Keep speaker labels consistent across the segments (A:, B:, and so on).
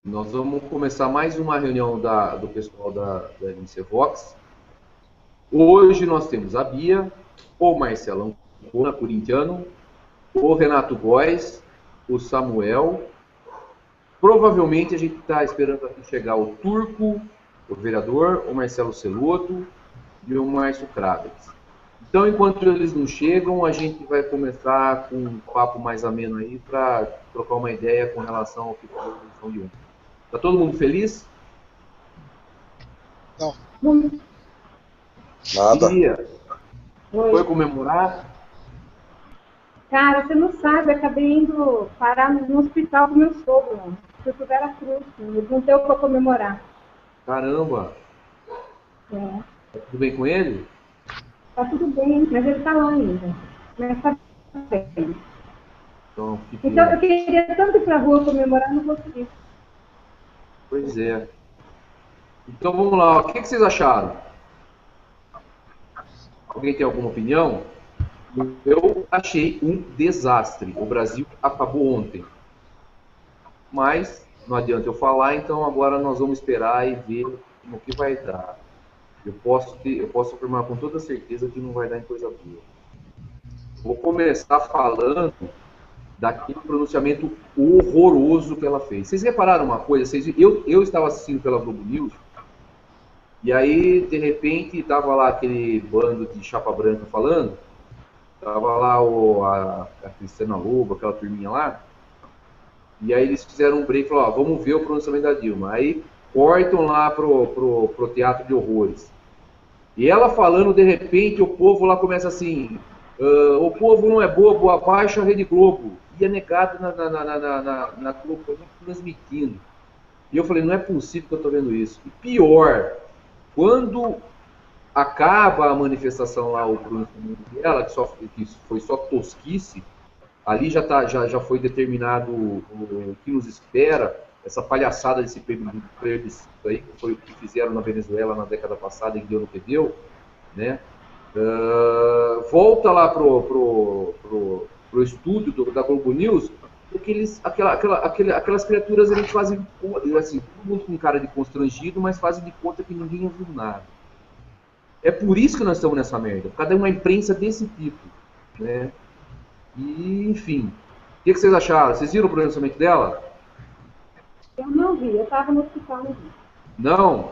A: Nós vamos começar mais uma reunião do pessoal da NC Vox. Hoje nós temos a Bia, o Marcelão, o corintiano, o Renato Góes, o Samuel. Provavelmente a gente está esperando aqui chegar o Turco, o vereador, o Marcelo Celoto e o Márcio Kraves. Então, enquanto eles não chegam, a gente vai começar com um papo mais ameno aí para trocar uma ideia com relação ao que foi a eleição de ontem. Tá todo mundo feliz?
B: Não.
C: Nada.
A: Bia,
D: Oi.
A: foi comemorar?
D: Cara, você não sabe, eu acabei indo parar no hospital com meu sogro. Fui pro Veracruz, não deu para comemorar.
A: Caramba!
D: É.
A: Tá tudo bem com ele?
D: Tá tudo bem, mas ele tá lá ainda. Mas tá bem. Então eu queria tanto ir pra rua comemorar, não consegui.
A: Pois é. Então vamos lá, o que vocês acharam? Alguém tem alguma opinião? Eu achei um desastre. O Brasil acabou ontem. Mas não adianta eu falar, então agora nós vamos esperar e ver no que vai dar. Eu posso afirmar com toda certeza que não vai dar em coisa boa. Vou começar falando daquele pronunciamento horroroso que ela fez. Vocês repararam uma coisa? Eu estava assistindo pela Globo News, e aí, de repente, estava lá aquele bando de chapa branca falando, estava lá a Cristiana Lobo, aquela turminha lá, e aí eles fizeram um break e falaram, vamos ver o pronunciamento da Dilma. Aí cortam lá pro teatro de horrores. E ela falando, de repente, o povo lá começa assim, o povo não é bobo, abaixa a Rede Globo. E é negado na Globo, transmitindo. E eu falei, não é possível que eu estou vendo isso. E pior, quando acaba a manifestação lá, o pronunciamento dela, que foi só tosquice, ali já foi determinado o que nos espera, essa palhaçada desse plebiscito aí, que foi o que fizeram na Venezuela na década passada e deu no que deu, né? Volta lá pro estúdio da Globo News, porque aquelas criaturas eles fazem assim, todo mundo com cara de constrangido, mas fazem de conta que ninguém ouviu nada. É por isso que nós estamos nessa merda, por causa de uma imprensa desse tipo, né? E, enfim, o que vocês acharam? Vocês viram o pronunciamento dela?
D: Eu não vi, eu estava no hospital, não vi.
A: Não?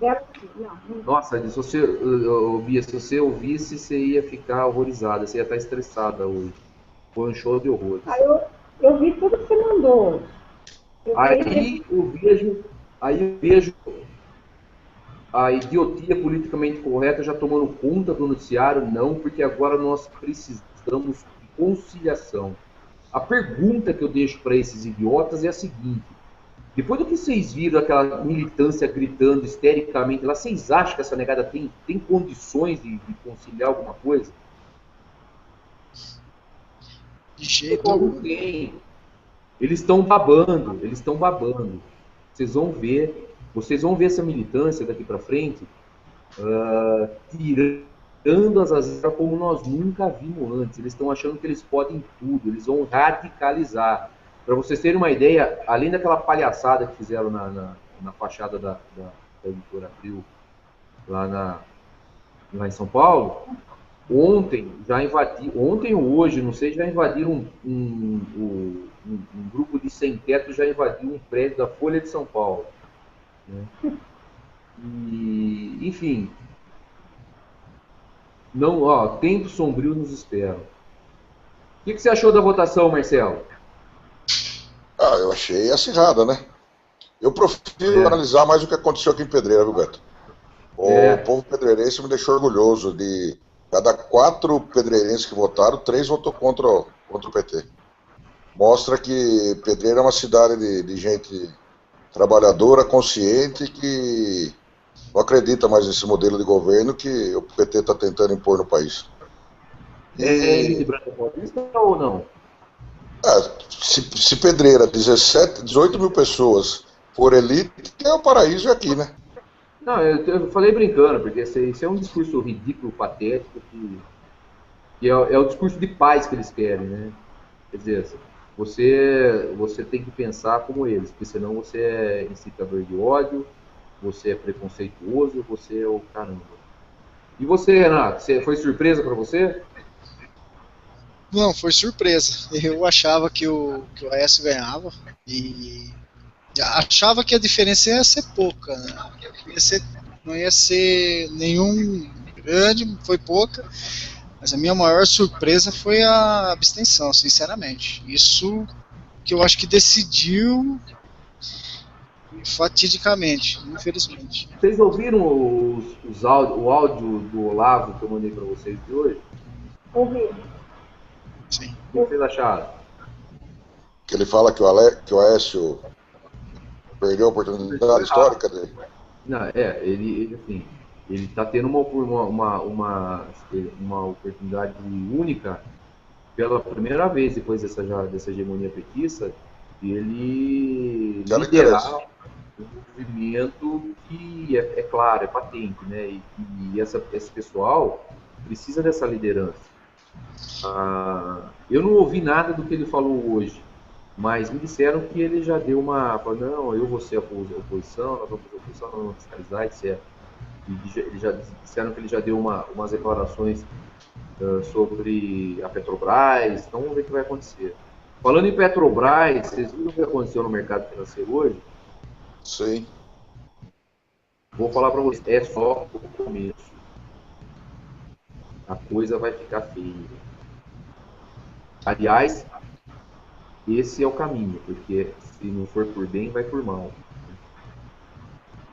D: Não.
A: Nossa, se você ouvisse, você ia ficar horrorizada, você ia estar estressada hoje. Foi um show de horrores.
D: Eu vi tudo que você mandou.
A: Aí eu vejo a idiotia politicamente correta já tomando conta do noticiário, não, porque agora nós precisamos de conciliação. A pergunta que eu deixo para esses idiotas é a seguinte: depois do que vocês viram aquela militância gritando histericamente lá, vocês acham que essa negada tem condições de conciliar alguma coisa?
B: De jeito algum.
A: Eles estão babando. Vocês vão ver essa militância daqui para frente tirando as asas como nós nunca vimos antes. Eles estão achando que eles podem tudo, eles vão radicalizar. Para vocês terem uma ideia, além daquela palhaçada que fizeram na fachada da editora Abril, lá em São Paulo, ontem ou hoje, não sei, já invadiram um grupo de sem-teto, já invadiu um prédio da Folha de São Paulo. Né? E, enfim, tempo sombrio nos espera. O que você achou da votação, Marcelo?
C: Eu achei acirrada, né? Eu prefiro analisar mais o que aconteceu aqui em Pedreira, viu, Beto? O povo pedreirense me deixou orgulhoso de cada 4 pedreirenses que votaram, 3 votou contra o PT. Mostra que Pedreira é uma cidade de gente trabalhadora, consciente, que não acredita mais nesse modelo de governo que o PT está tentando impor no país.
A: É elite branca paulista ou não?
C: Se Pedreira, 18 mil pessoas for elite, é o paraíso aqui, né?
A: Não, eu falei brincando, porque isso é um discurso ridículo, patético, que é o discurso de paz que eles querem, né? Quer dizer, você tem que pensar como eles, porque senão você é incitador de ódio, você é preconceituoso, você é o caramba. E você, Renato, foi surpresa para você?
B: Não, foi surpresa. Eu achava que o Aécio ganhava e achava que a diferença ia ser pouca, né? Não ia ser nenhum grande, foi pouca, mas a minha maior surpresa foi a abstenção, sinceramente. Isso que eu acho que decidiu fatidicamente, infelizmente.
A: Vocês ouviram o áudio do Olavo que eu mandei para vocês de hoje?
D: Ouvi.
B: Sim.
A: O que vocês acharam?
C: Que ele fala que o Aécio perdeu a oportunidade histórica dele.
A: Não, ele assim, ele está tendo uma oportunidade única pela primeira vez depois dessa hegemonia petista, de ele liderar um movimento que é claro, é patente, né? E esse pessoal precisa dessa liderança. Eu não ouvi nada do que ele falou hoje, mas me disseram que ele já deu falou, não, eu vou ser a oposição, nós vamos fazer oposição, nós vamos fiscalizar, etc. Eles já disseram que ele já deu umas declarações sobre a Petrobras, então vamos ver o que vai acontecer. Falando em Petrobras, vocês viram o que aconteceu no mercado financeiro hoje?
C: Sim.
A: Vou falar para vocês, é só o começo. A coisa vai ficar feia. Aliás, esse é o caminho, porque se não for por bem, vai por mal.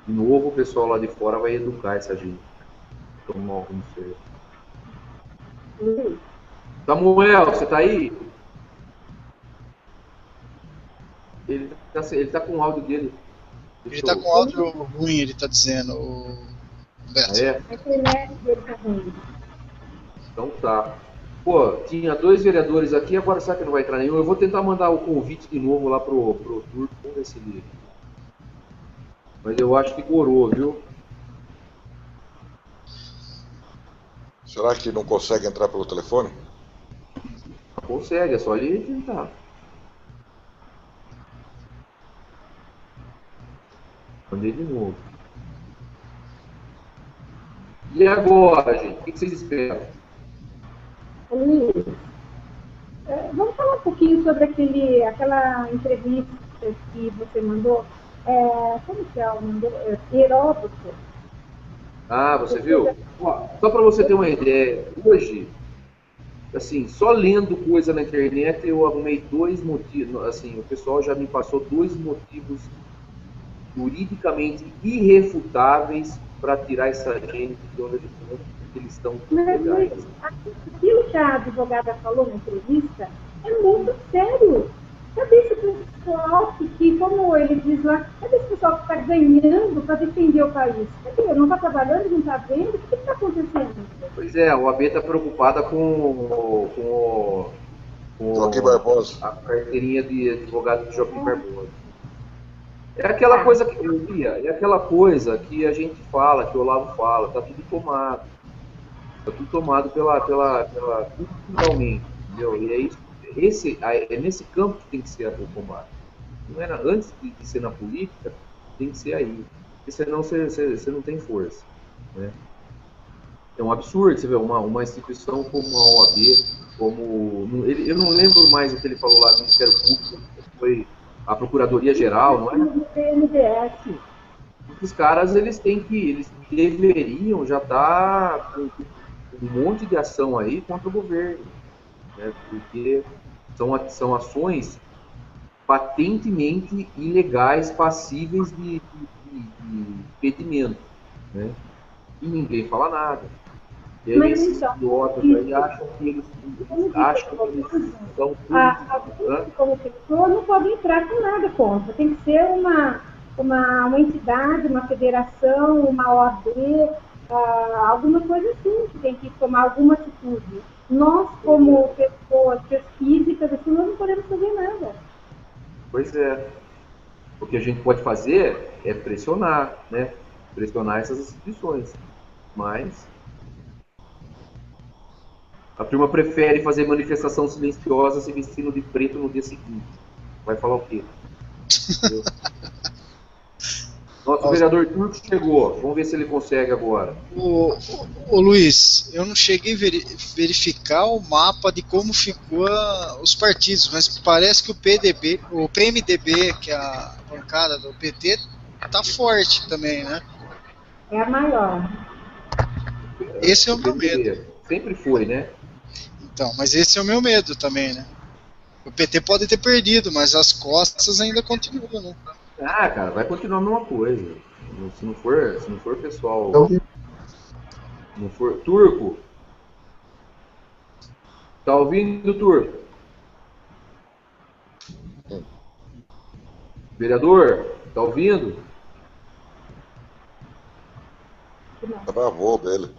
A: De novo, o pessoal lá de fora vai educar essa gente. Tomar rumo certo. Samuel, você tá aí? Ele tá com o áudio dele.
B: Ele tá com áudio ruim, ele tá dizendo, o Beto.
A: É?
D: A internet dele tá ruim.
A: Então tá. Pô, tinha 2 vereadores aqui, agora será que não vai entrar nenhum? Eu vou tentar mandar o convite de novo lá pro Turco, vamos ver se ele... Mas eu acho que gorou, viu?
C: Será que não consegue entrar pelo telefone?
A: Consegue, é só ele tentar. Mandei de novo. E agora, gente? O que vocês esperam?
D: Luiz, vamos falar um pouquinho sobre aquela entrevista que você mandou. Como que é o nome dele? Heródoto.
A: Ah, você viu? Ó, só para você ter uma ideia, hoje, assim, só lendo coisa na internet eu arrumei 2 motivos, assim, o pessoal já me passou 2 motivos juridicamente irrefutáveis para tirar essa gente de onde eles estão legais.
D: Aquilo que a advogada falou na entrevista é muito sério. Cadê esse pessoal que, como ele diz lá, cadê esse pessoal que está ganhando para defender o país? Cadê? Não está trabalhando, não está vendo? O que está acontecendo?
A: Pois é, a OAB está preocupada com
C: Joaquim Barbosa.
A: A carteirinha de advogado de Joaquim Barbosa. É aquela coisa que eu via, é aquela coisa que a gente fala, que o Olavo fala, está tudo tomado. Está tudo tomado culturalmente, entendeu? E é isso. É nesse campo que tem que ser o combate. Não era antes de ser na política, tem que ser aí. Porque senão você não tem força. Né? É um absurdo você ver uma instituição como a OAB, eu não lembro mais o que ele falou lá no Ministério Público, foi a Procuradoria Geral, não é?
D: PNDS.
A: Os caras, eles deveriam já estar com um monte de ação aí contra o governo, né? Porque são ações patentemente ilegais, passíveis de impedimento, né? E ninguém fala nada. E aí
D: Mas
A: esses
D: então,
A: idiotas aí acham que eles estão
D: como pessoa não pode entrar com nada contra. Tem que ser uma entidade, uma federação, uma OAB, alguma coisa assim, que tem que tomar alguma atitude. Nós, como pessoas físicas, assim, nós não podemos fazer nada.
A: Pois é. O que a gente pode fazer é pressionar, né? Pressionar essas instituições. Mas A turma prefere fazer manifestação silenciosa se vestindo de preto no dia seguinte. Vai falar o quê? Nosso vereador Turco chegou. Vamos ver se ele consegue agora.
B: Ô Luiz, eu não cheguei a verificar o mapa de como ficou os partidos, mas parece que o PMDB, que é a bancada do PT, tá forte também, né?
D: É a maior.
B: Esse é o meu medo.
A: Sempre foi, né?
B: Então, mas esse é o meu medo também, né? O PT pode ter perdido, mas as costas ainda continuam, né?
A: Ah, cara, vai continuar a mesma coisa. Se não for pessoal. Se não for. Turco! Tá ouvindo, Turco? Vereador, tá ouvindo?
C: Travou dele.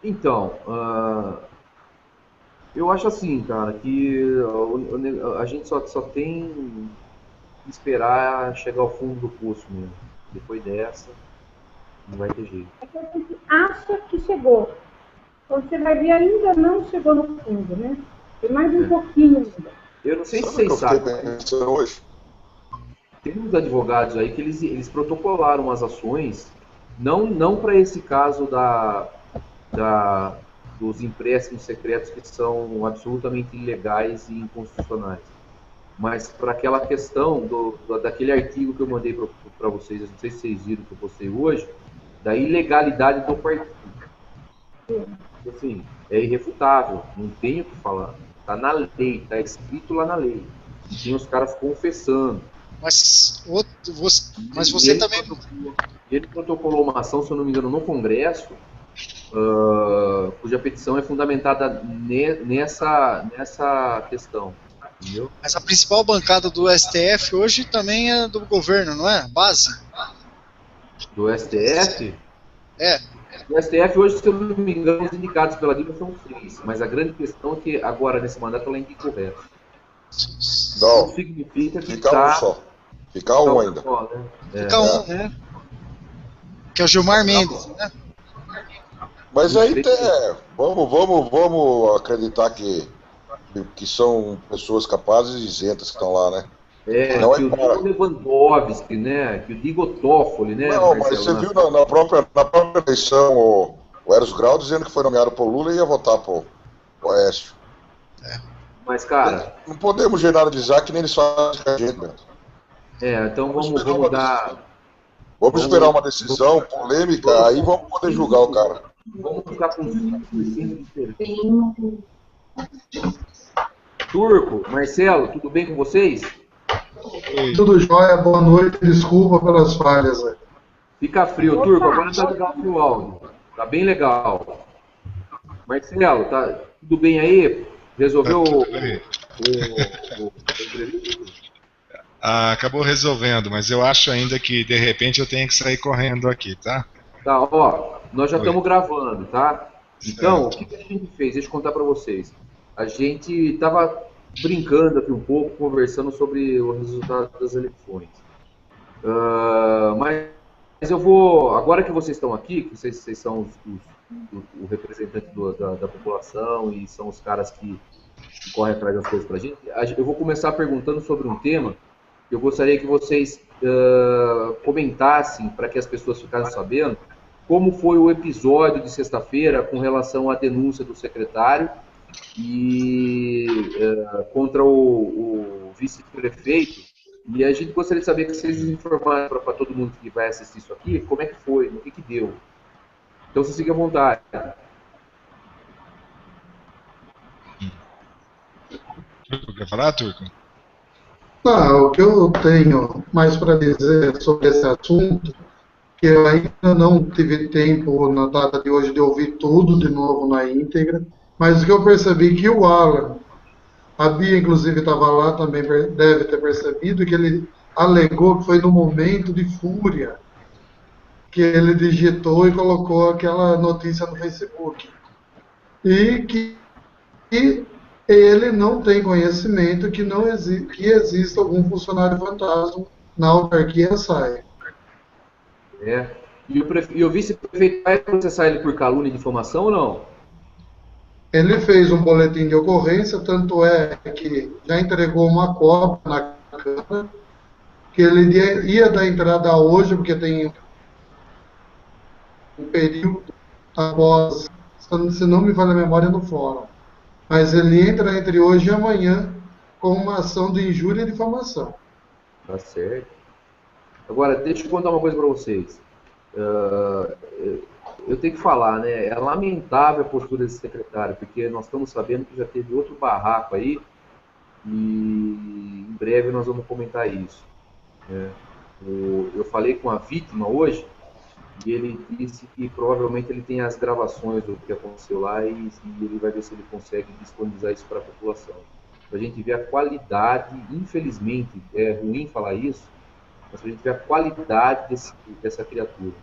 A: Então, eu acho assim, cara, que a gente só tem que esperar chegar ao fundo do poço mesmo. Depois dessa, não vai ter jeito.
D: É que a gente acha que chegou. Quando você vai ver, ainda não chegou no fundo, né? Tem mais um pouquinho ainda.
A: Eu não sei se
C: Sabe o
A: vocês
C: que eu
A: sabem.
C: fiquei pensando hoje?
A: Tem uns advogados aí que eles protocolaram umas ações, não para esse caso dos empréstimos secretos que são absolutamente ilegais e inconstitucionais, mas para aquela questão daquele artigo que eu mandei para vocês, não sei se vocês viram que eu postei hoje, da ilegalidade do partido. Assim, é irrefutável, não tem o que falar. Está na lei, está escrito lá na lei. E tem os caras confessando.
B: Mas você também...
A: Ele protocolou uma ação, se eu não me engano, no Congresso, cuja petição é fundamentada nessa questão. Entendeu?
B: Mas a principal bancada do STF hoje também é do governo, não é? Base?
A: Do STF?
B: É.
A: O STF hoje, se eu não me engano, os indicados pela Dilma são 3. Mas a grande questão é que agora, nesse mandato, ela é incorreta.
C: Não.
A: Isso significa que
C: Fica um só. Fica um ainda.
A: Só, né?
B: Fica um, né? Que é o Gilmar Mendes, né?
C: Mas aí vamos acreditar que são pessoas capazes e isentas que estão lá, né?
A: Não que o Diego Lewandowski, né? Que o Diego Toffoli, né?
C: Não, mas você viu na própria eleição o Eros Grau dizendo que foi nomeado por Lula e ia votar por Oécio.
A: Mas, cara...
C: Não podemos generalizar que nem eles fazem com a gente, Beto.
A: Então vamos dar...
C: Vamos esperar uma decisão polêmica, aí vamos poder julgar o cara.
A: Vamos ficar com 5% de certeza. Turco, Marcelo, tudo bem com vocês?
E: Tudo jóia, boa noite, desculpa pelas falhas.
A: Fica frio, Turco, agora tá legal o áudio. Tá bem legal. Marcelo, tá tudo bem aí? Resolveu o
F: acabou resolvendo, mas eu acho ainda que de repente eu tenho que sair correndo aqui, tá?
A: Tá, ó, nós já estamos gravando, tá? Então, o que a gente fez? Deixa eu contar pra vocês. A gente tava brincando aqui um pouco, conversando sobre o resultado das eleições. Mas eu vou, agora que vocês estão aqui, que vocês são o representante da população e são os caras que correm atrás das coisas pra gente, eu vou começar perguntando sobre um tema que eu gostaria que vocês comentassem para que as pessoas ficassem sabendo como foi o episódio de sexta-feira com relação à denúncia do secretário e contra o vice-prefeito. E a gente gostaria de saber que vocês informassem para todo mundo que vai assistir isso aqui, como é que foi, o que deu. Então, vocês fiquem à vontade.
F: Quer falar, Turco?
E: O que eu tenho mais para dizer sobre esse assunto, que eu ainda não tive tempo na data de hoje de ouvir tudo de novo na íntegra, mas o que eu percebi que o Alan, a Bia inclusive estava lá, também deve ter percebido, que ele alegou que foi no momento de fúria que ele digitou e colocou aquela notícia no Facebook. E que ele não tem conhecimento que exista algum funcionário fantasma na autarquia SAE.
A: E o vice-prefeito vai processar ele por calúnia e difamação ou não?
E: Ele fez um boletim de ocorrência, tanto é que já entregou uma cópia na Câmara, que ele ia dar entrada hoje, porque tem um período após, se não me falha a memória, no fórum. Mas ele entra entre hoje e amanhã com uma ação de injúria e difamação.
A: Tá certo. Agora, deixa eu contar uma coisa para vocês. Eu tenho que falar, né? É lamentável a postura desse secretário, porque nós estamos sabendo que já teve outro barraco aí, e em breve nós vamos comentar isso. Né? Eu falei com a vítima hoje, e ele disse que provavelmente ele tem as gravações do que aconteceu lá e ele vai ver se ele consegue disponibilizar isso para a população. Para a gente ver a qualidade, infelizmente, é ruim falar isso, mas para a gente ver a qualidade dessa criatura.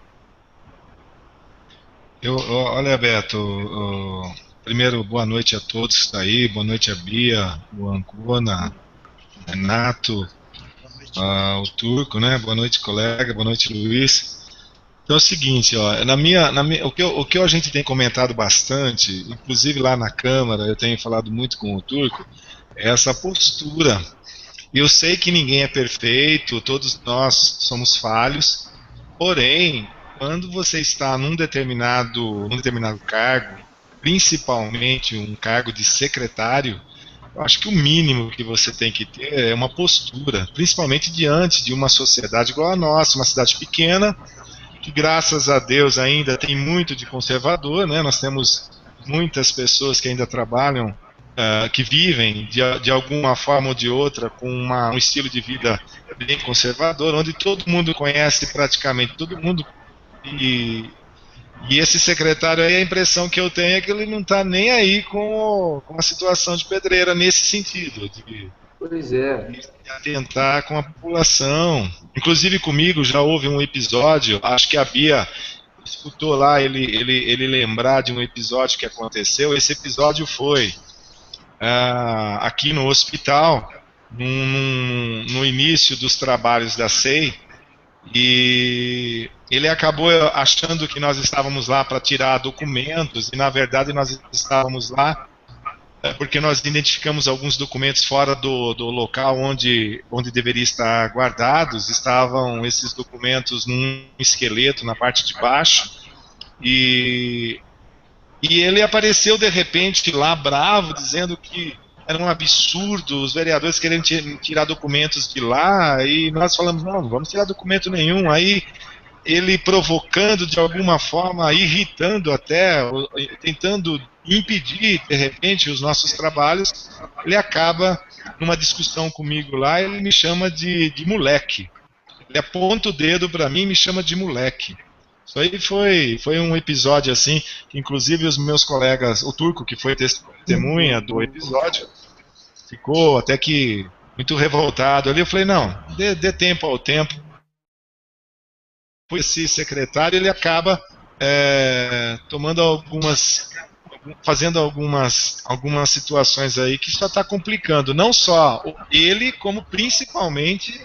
F: Olha, Beto, primeiro, boa noite a todos que estão aí, boa noite a Bia, o Ancona, o Renato, o Turco, né? Boa noite, colega, boa noite, Luiz. Então é o seguinte, ó, o que a gente tem comentado bastante, inclusive lá na Câmara, eu tenho falado muito com o Turco, é essa postura. Eu sei que ninguém é perfeito, todos nós somos falhos, porém, quando você está num determinado cargo, principalmente um cargo de secretário, eu acho que o mínimo que você tem que ter é uma postura, principalmente diante de uma sociedade igual a nossa, uma cidade pequena, que graças a Deus ainda tem muito de conservador, né? Nós temos muitas pessoas que ainda trabalham, que vivem de alguma forma ou de outra com um estilo de vida bem conservador, onde todo mundo conhece praticamente todo mundo, e esse secretário aí, a impressão que eu tenho é que ele não está nem aí com a situação de Pedreira nesse sentido,
A: Pois é.
F: de atentar com a população. Inclusive comigo já houve um episódio, acho que a Bia escutou lá ele lembrar de um episódio que aconteceu. Esse episódio foi aqui no hospital, no início dos trabalhos da SEI, e ele acabou achando que nós estávamos lá para tirar documentos, e na verdade nós estávamos lá porque nós identificamos alguns documentos fora do local onde deveria estar guardados. Estavam esses documentos num esqueleto na parte de baixo, e ele apareceu de repente lá bravo, dizendo que era um absurdo os vereadores querendo tirar documentos de lá, e nós falamos, não vamos tirar documento nenhum. Aí ele provocando de alguma forma, irritando até, tentando impedir de repente os nossos trabalhos, ele acaba numa discussão comigo lá, ele me chama de moleque. Ele aponta o dedo para mim e me chama de moleque. Isso aí foi um episódio assim, que inclusive os meus colegas, o Turco, que foi testemunha do episódio, ficou até que muito revoltado ali. Eu falei, não, dê tempo ao tempo. Esse secretário, ele acaba fazendo algumas situações aí que só está complicando, não só ele, como principalmente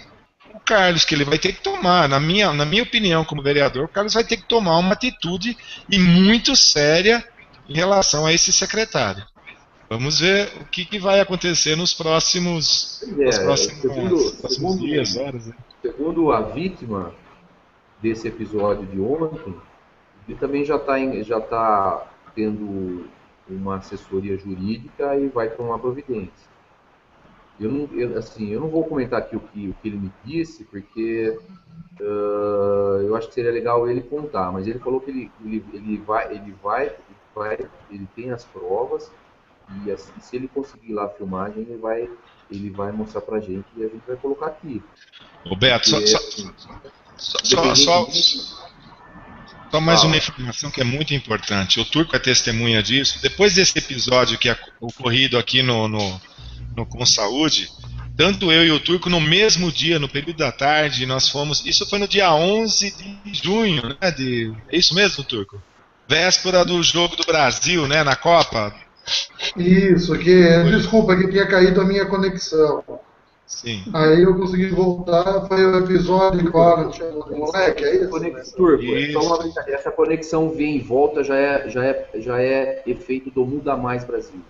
F: o Carlos, que ele vai ter que tomar, na minha opinião como vereador, o Carlos vai ter que tomar uma atitude e muito séria em relação a esse secretário. Vamos ver o que vai acontecer nos próximos dias, horas. Né?
A: Segundo a vítima desse episódio de ontem, ele também já está tendo uma assessoria jurídica e vai tomar providência. Eu não vou comentar aqui o que ele me disse, porque eu acho que seria legal ele contar, mas ele falou que ele tem as provas, e assim, se ele conseguir lá a filmagem, ele vai mostrar pra gente e a gente vai colocar aqui.
F: Roberto, só mais uma informação que é muito importante. O Turco é testemunha disso. Depois desse episódio que é ocorrido aqui no Com Saúde, tanto eu e o Turco, no mesmo dia, no período da tarde, nós fomos. Isso foi no dia 11 de junho, né? É isso mesmo, Turco? Véspera do jogo do Brasil, né? Na Copa.
E: Isso, desculpa, que tinha caído a minha conexão.
F: Sim.
E: Aí eu consegui voltar, foi o episódio que o Alan chamou de moleque, é isso?
A: Turco, é só uma brincadeira. Essa conexão vem e volta já é efeito do Muda Mais Brasil.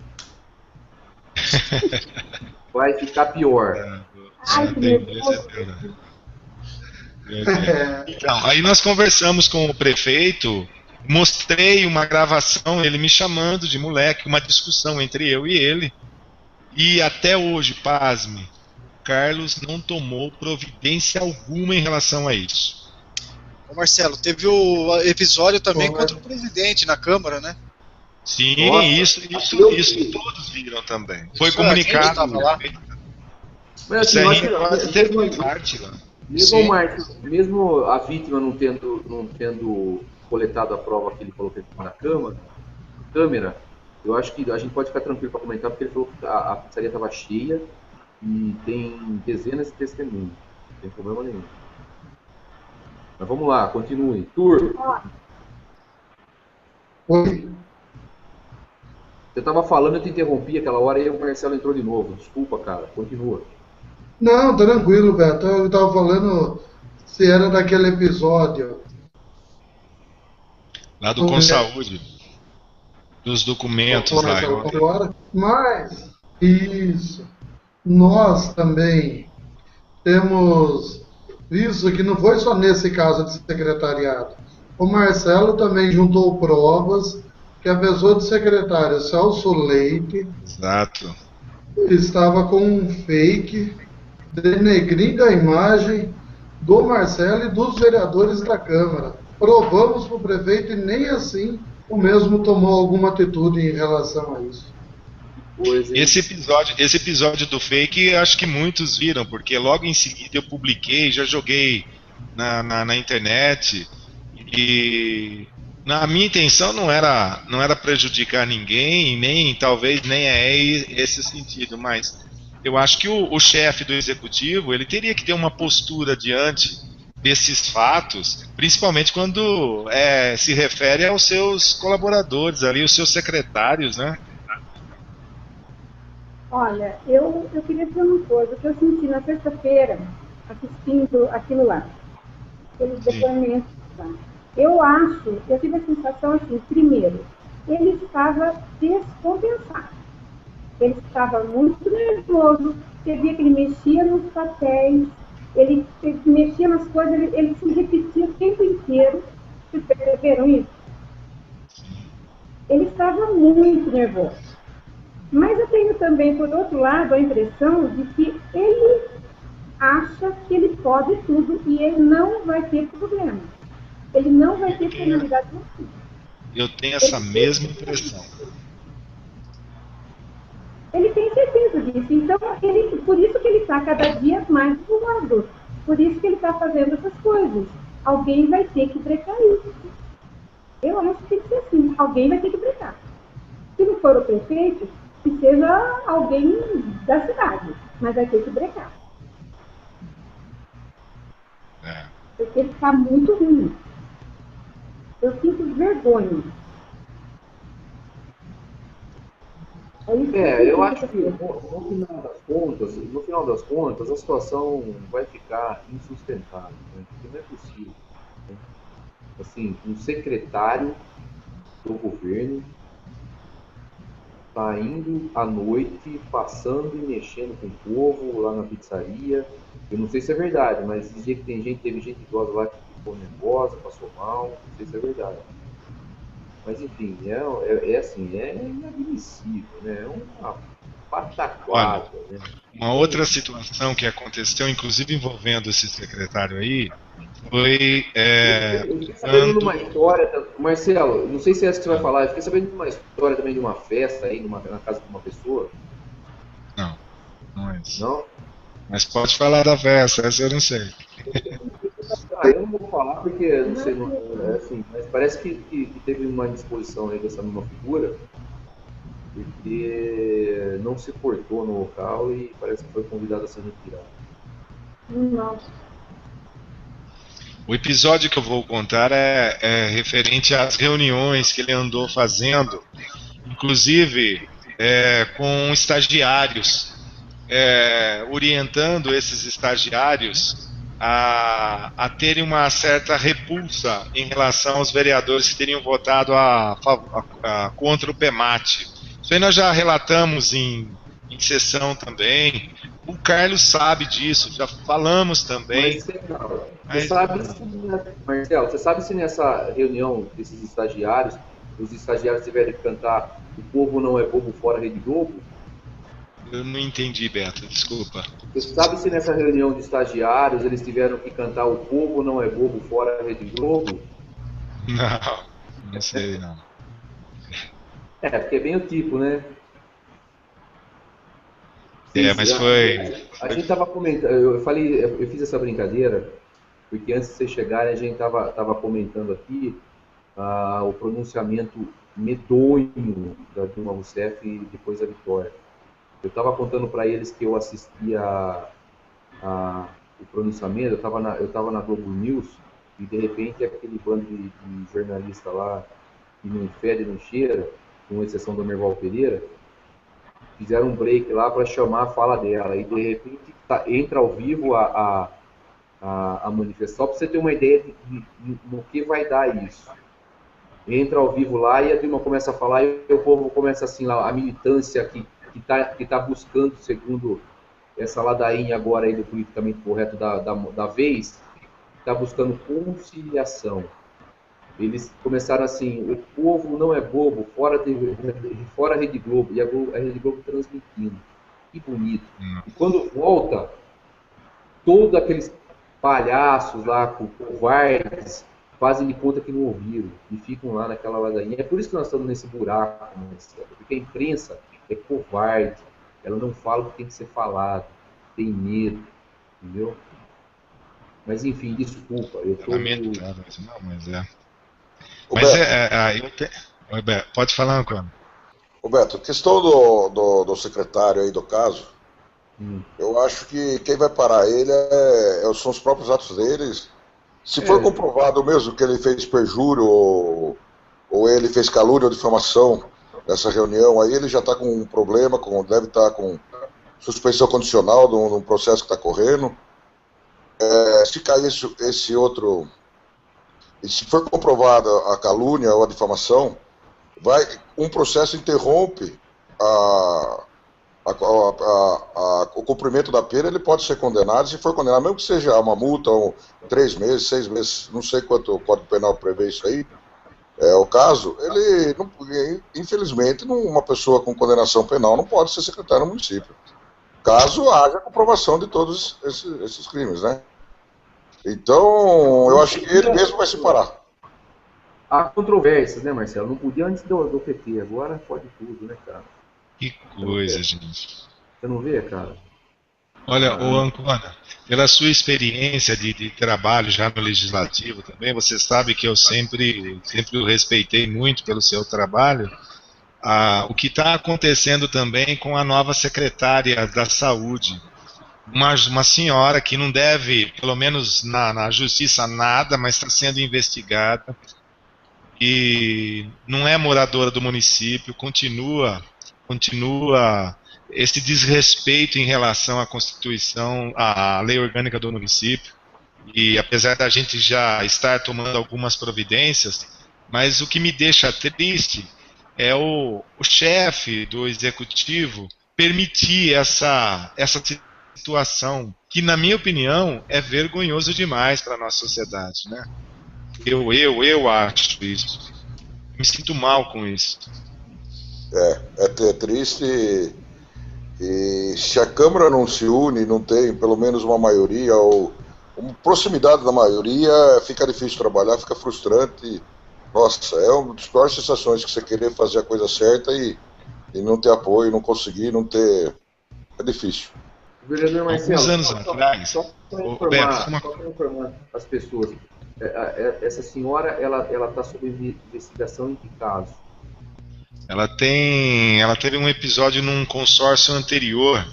A: Vai ficar pior.
D: Ai, que nervoso.
F: Então, aí nós conversamos com o prefeito, mostrei uma gravação, ele me chamando de moleque, uma discussão entre eu e ele, e até hoje, pasme, Carlos não tomou providência alguma em relação a isso.
B: Ô Marcelo, teve o episódio também contra o presidente na Câmara, né?
F: Sim,
A: Nossa,
F: isso todos viram também. Foi comunicado.
B: Lá.
A: Mas
F: O
A: assim,
F: CRJ teve uma parte lá.
A: mesmo, Marcos, mesmo a vítima não tendo coletado a prova que ele falou que ele na câmera, eu acho que a gente pode ficar tranquilo para comentar, porque ele falou que a pizzaria estava cheia e tem dezenas de testemunhos. Não tem problema nenhum. Mas vamos lá, continue. Turco,
E: Oi.
A: você estava falando, eu te interrompi aquela hora e aí o Marcelo entrou de novo. Desculpa, cara. Continua.
E: Não, tranquilo, Beto. Eu estava falando se era daquele episódio.
F: Lá do Consaúde. Dos documentos lá.
E: Agora. Mas, isso. Nós também temos isso que não foi só nesse caso de secretariado. O Marcelo também juntou provas que a pessoa de secretário, Celso Leite,
F: Exato.
E: estava com um fake denegrindo a imagem do Marcelo e dos vereadores da Câmara. Provamos para o prefeito e nem assim o mesmo tomou alguma atitude em relação a isso.
F: Esse episódio do fake, acho que muitos viram, porque logo em seguida eu publiquei, já joguei na internet, e a minha intenção não era prejudicar ninguém, talvez nem é esse sentido, mas eu acho que o chefe do executivo, ele teria que ter uma postura diante desses fatos, principalmente quando se refere aos seus colaboradores ali, os seus secretários, né?
D: Olha, eu queria dizer uma coisa, que eu senti na sexta-feira, assistindo aquilo lá, aqueles depoimentos lá. Eu tive a sensação assim, primeiro, ele estava descompensado. Ele estava muito nervoso, você via que ele mexia nos papéis, ele mexia nas coisas, ele se repetia o tempo inteiro. Vocês perceberam isso? Ele estava muito nervoso. Mas eu tenho também, por outro lado, a impressão de que ele acha que ele pode tudo e ele não vai ter problema. Ele não vai ter penalidade nenhuma.
F: Eu tenho essa mesma impressão.
D: Ele tem certeza disso. Então, por isso que ele está cada dia mais voado. Por isso que ele está fazendo essas coisas. Alguém vai ter que brecar isso. Eu acho que tem que ser assim. Alguém vai ter que brecar. Se não for o prefeito, que seja alguém da cidade. Mas vai ter que brecar. Porque ele está muito ruim. Eu sinto vergonha.
A: Eu acho que no final das contas, a situação vai ficar insustentável, né? Porque não é possível, né? Assim, um secretário do governo está indo à noite, passando e mexendo com o povo lá na pizzaria. Eu não sei se é verdade, mas dizia que teve gente idosa lá que ficou nervosa, passou mal, não sei se é verdade. Mas enfim, é inadmissível, né? É uma pataquada. Né?
F: Uma outra situação que aconteceu, inclusive envolvendo esse secretário aí, foi...
A: Eu fiquei sabendo de uma história, Marcelo, não sei se é essa que você vai falar, eu fiquei sabendo de uma história também de uma festa aí na casa de uma pessoa.
F: Não é isso.
A: Não?
F: Mas pode falar da festa, essa eu não sei.
A: Eu não vou falar porque, não sei, assim, mas parece que teve uma indisposição aí dessa mesma figura, porque não se portou no local e parece que foi convidado a ser retirado.
D: Nossa.
F: O episódio que eu vou contar é referente às reuniões que ele andou fazendo, inclusive com estagiários orientando esses estagiários a terem uma certa repulsa em relação aos vereadores que teriam votado contra o PEMAT. Isso aí nós já relatamos em sessão também. O Carlos sabe disso, já falamos também.
A: Marcelo, você sabe se nessa reunião desses estagiários, os estagiários tiveram que cantar "O povo não é bobo, fora Rede Globo"?
F: Eu não entendi, Beto, desculpa.
A: Você sabe se nessa reunião de estagiários eles tiveram que cantar "O povo não é bobo, fora Rede Globo"?
F: Não sei, não.
A: Porque é bem o tipo, né?
F: Mas foi...
A: A gente estava comentando, eu fiz essa brincadeira, porque antes de vocês chegarem a gente estava comentando aqui o pronunciamento medonho da Dilma Rousseff depois da vitória. Eu estava contando para eles que eu assistia o pronunciamento, eu estava na Globo News, e de repente aquele bando de jornalista lá, que não fede, não cheira, com exceção do Merval Pereira, fizeram um break lá para chamar a fala dela, e de repente entra ao vivo a manifestação, só para você ter uma ideia no que vai dar isso. Entra ao vivo lá e a Dilma começa a falar, e o povo começa assim, lá, a militância que tá buscando, segundo essa ladainha agora aí do politicamente correto da vez, está buscando conciliação. Eles começaram assim: o povo não é bobo, fora a Rede Globo, e a Rede Globo transmitindo. Que bonito. E quando volta, todos aqueles palhaços lá, covardes, fazem de conta que não ouviram e ficam lá naquela ladainha. É por isso que nós estamos nesse buraco, porque a imprensa é covarde, ela não fala o que tem que ser falado, tem medo, entendeu? Mas enfim, desculpa, eu tô...
F: Pode falar, Antônio.
C: Roberto, questão do secretário aí do caso, eu acho que quem vai parar ele são os próprios atos deles. Se for comprovado mesmo que ele fez perjúrio ou ele fez calúnia ou difamação nessa reunião, aí ele já está com um problema, deve estar com suspensão condicional num processo que está correndo. Se cair esse outro, e se for comprovada a calúnia ou a difamação, um processo interrompe o cumprimento da pena. Ele pode ser condenado, se for condenado, mesmo que seja uma multa, 3 meses, 6 meses, não sei quanto o Código Penal prevê isso aí, o caso, infelizmente, uma pessoa com condenação penal não pode ser secretário do município, caso haja comprovação de todos esses crimes, né? Então, eu acho que ele mesmo vai se parar.
A: Há controvérsias, né, Marcelo? Não podia antes do PT, agora pode tudo, né, cara?
F: Que coisa, gente.
A: Você não vê, cara?
F: Olha, ô Ancona, pela sua experiência de trabalho já no Legislativo também, você sabe que eu sempre o respeitei muito pelo seu trabalho. O que está acontecendo também com a nova secretária da Saúde, uma senhora que não deve, pelo menos na justiça, nada, mas está sendo investigada, e não é moradora do município, continua esse desrespeito em relação à Constituição, à lei orgânica do município, e apesar da gente já estar tomando algumas providências, mas o que me deixa triste é o chefe do executivo permitir essa situação, que na minha opinião é vergonhoso demais para a nossa sociedade, né? Eu acho isso. Me sinto mal com isso.
C: É triste. E se a Câmara não se une, não tem pelo menos uma maioria ou uma proximidade da maioria, fica difícil trabalhar, fica frustrante. Nossa, é uma das piores sensações, que você querer fazer a coisa certa e não ter apoio, não conseguir, não ter... É difícil.
A: Vereador Marcelo,
F: alguns anos atrás,
A: só para informar as pessoas, essa senhora, ela está sob investigação em que caso?
F: Ela teve um episódio num consórcio anterior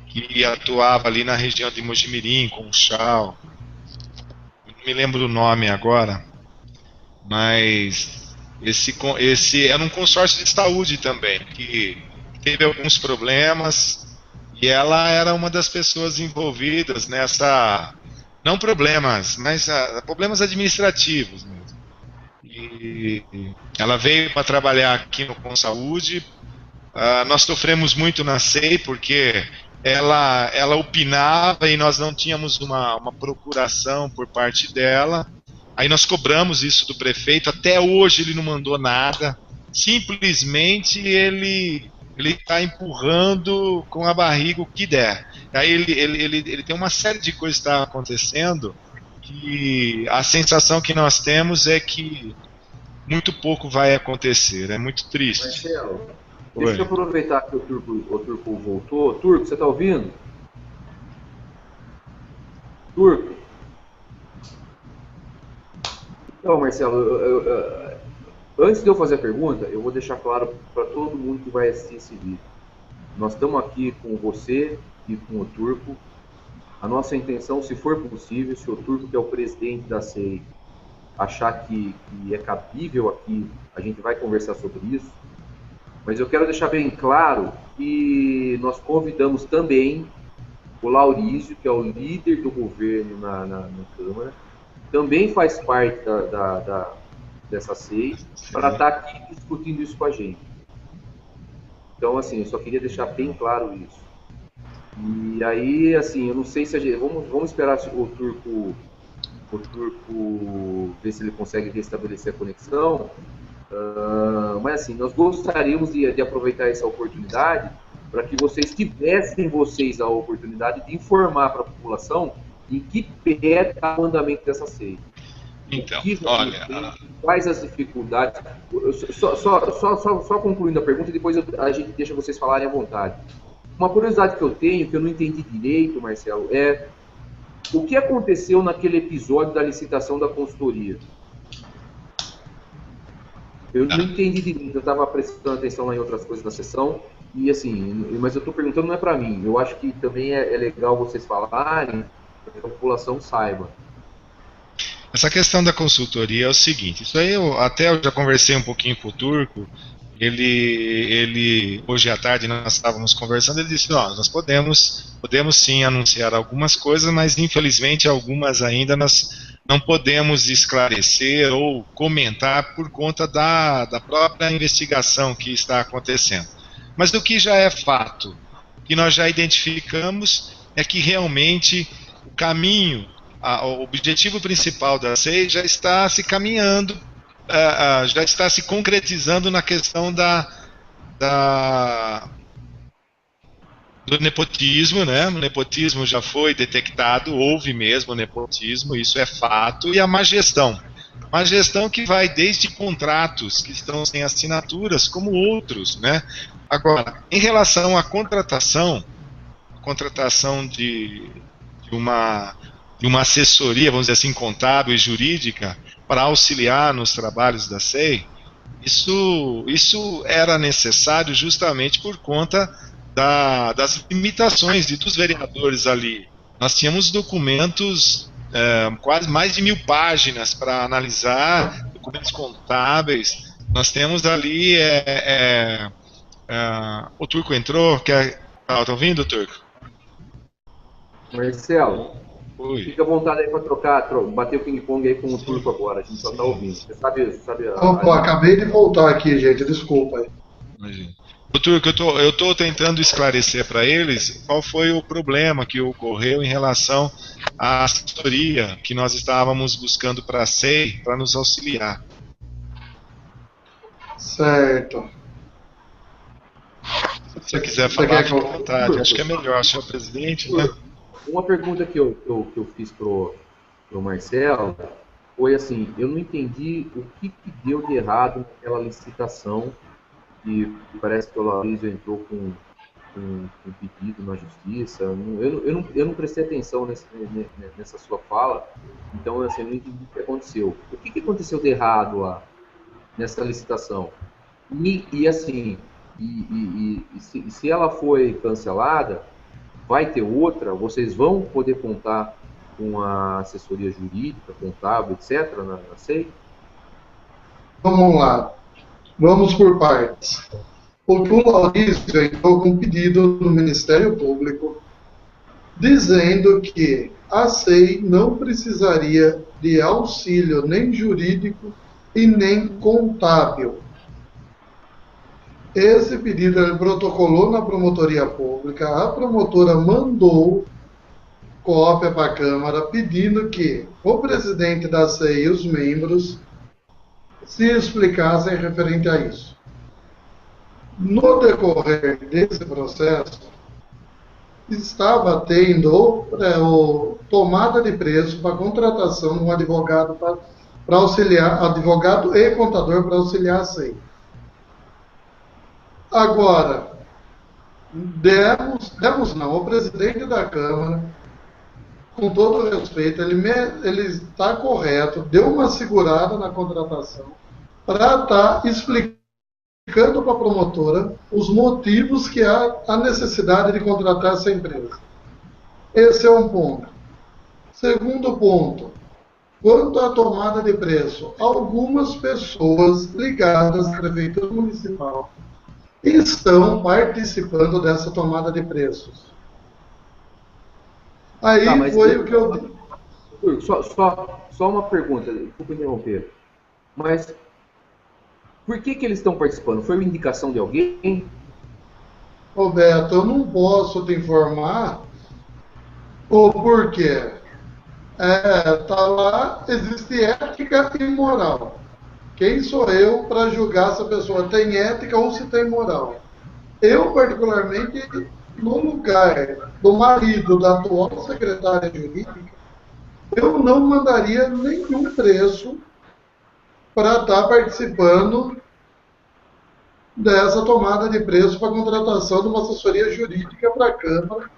F: que atuava ali na região de Mojimirim, Conchal. Não me lembro o nome agora, mas esse era um consórcio de saúde também, que teve alguns problemas E ela era uma das pessoas envolvidas nessa, não problemas, mas problemas administrativos mesmo. E ela veio para trabalhar aqui no Com Saúde. Nós sofremos muito na SEI porque ela opinava e nós não tínhamos uma procuração por parte dela. Aí nós cobramos isso do prefeito, até hoje ele não mandou nada, simplesmente ele está empurrando com a barriga o que der. Aí ele tem uma série de coisas que está acontecendo que a sensação que nós temos é que muito pouco vai acontecer, é muito triste.
A: Marcelo, deixa eu aproveitar que o Turco voltou. Turco, você está ouvindo? Turco? Então, Marcelo, antes de eu fazer a pergunta, eu vou deixar claro para todo mundo que vai assistir esse vídeo. Nós estamos aqui com você e com o Turco. A nossa intenção, se for possível, se o Turco, que é o presidente da SEI, achar que é cabível aqui, a gente vai conversar sobre isso. Mas eu quero deixar bem claro que nós convidamos também o Laurício, que é o líder do governo na Câmara, também faz parte dessa SEI, para estar aqui discutindo isso com a gente. Então, assim, eu só queria deixar bem claro isso. E aí, assim, eu não sei se a gente... Vamos esperar o Turco ver se ele consegue restabelecer a conexão. Mas, assim, nós gostaríamos de aproveitar essa oportunidade para que vocês tivessem a oportunidade de informar para a população em que pé está o andamento dessa SEI.
F: Então, olha...
A: Quais as dificuldades... Só concluindo a pergunta, e depois a gente deixa vocês falarem à vontade. Uma curiosidade que eu tenho, que eu não entendi direito, Marcelo, é o que aconteceu naquele episódio da licitação da consultoria? Eu não entendi direito, eu estava prestando atenção lá em outras coisas na sessão, e assim, mas eu estou perguntando não é para mim, eu acho que também é legal vocês falarem, para que a população saiba.
F: Essa questão da consultoria é o seguinte, isso aí eu já conversei um pouquinho com o Turco, ele hoje à tarde nós estávamos conversando, ele disse, nós podemos sim anunciar algumas coisas, mas infelizmente algumas ainda nós não podemos esclarecer ou comentar por conta da própria investigação que está acontecendo. Mas do que já é fato, que nós já identificamos é que realmente o caminho, o objetivo principal da SEI já está se caminhando, já está se concretizando na questão do nepotismo, né? O nepotismo já foi detectado, houve mesmo nepotismo, isso é fato, e a má gestão. Má gestão que vai desde contratos que estão sem assinaturas, como outros, né? Agora, em relação à contratação de uma assessoria, vamos dizer assim, contábil e jurídica, para auxiliar nos trabalhos da SEI, isso era necessário justamente por conta das limitações dos vereadores ali. Nós tínhamos documentos, quase mais de 1000 páginas para analisar, documentos contábeis. Nós temos ali... o Turco entrou, tá ouvindo, Turco?
A: Marcelo,
F: Oi.
A: Fica à vontade aí para bater o ping-pong aí com o Turco agora, a gente só tá ouvindo. Você sabe
E: acabei de voltar aqui, gente, desculpa aí.
F: Imagina. O Turco, eu tô tentando esclarecer para eles qual foi o problema que ocorreu em relação à assessoria que nós estávamos buscando para a SEI para nos auxiliar.
E: Certo.
F: Se você quiser falar, fique à vontade. Acho que é melhor, senhor presidente, né?
A: Uma pergunta que eu fiz pro Marcelo foi assim, eu não entendi o que deu de errado naquela licitação, que parece que o Laurício entrou com pedido na justiça. Eu não prestei atenção nessa sua fala, então assim, eu não entendi o que aconteceu. O que aconteceu de errado lá nessa licitação? E assim, se ela foi cancelada, vai ter outra? Vocês vão poder contar com a assessoria jurídica, contábil, etc. na SEI?
E: Vamos lá. Vamos por partes. o que o Laurício entrou com um pedido no Ministério Público dizendo que a SEI não precisaria de auxílio nem jurídico e nem contábil. Esse pedido ele protocolou na promotoria pública, a promotora mandou cópia para a Câmara pedindo que o presidente da SEI e os membros se explicassem referente a isso. No decorrer desse processo, estava tendo tomada de preço para contratação de um advogado para auxiliar, advogado e contador para auxiliar a SEI. Agora, o presidente da Câmara, com todo o respeito, ele está correto, deu uma segurada na contratação para estar explicando para a promotora os motivos que há a necessidade de contratar essa empresa. Esse é um ponto. Segundo ponto, quanto à tomada de preço, algumas pessoas ligadas à Prefeitura Municipal estão participando dessa tomada de preços. Aí foi o que eu disse.
A: Só uma pergunta, desculpa interromper. Mas por que eles estão participando? Foi uma indicação de alguém?
E: Roberto, eu não posso te informar o porquê. Tá lá, existe ética e moral. Quem sou eu para julgar se a pessoa tem ética ou se tem moral? Eu, particularmente, no lugar do marido da atual secretária jurídica, eu não mandaria nenhum preço para estar participando dessa tomada de preço para a contratação de uma assessoria jurídica para a Câmara,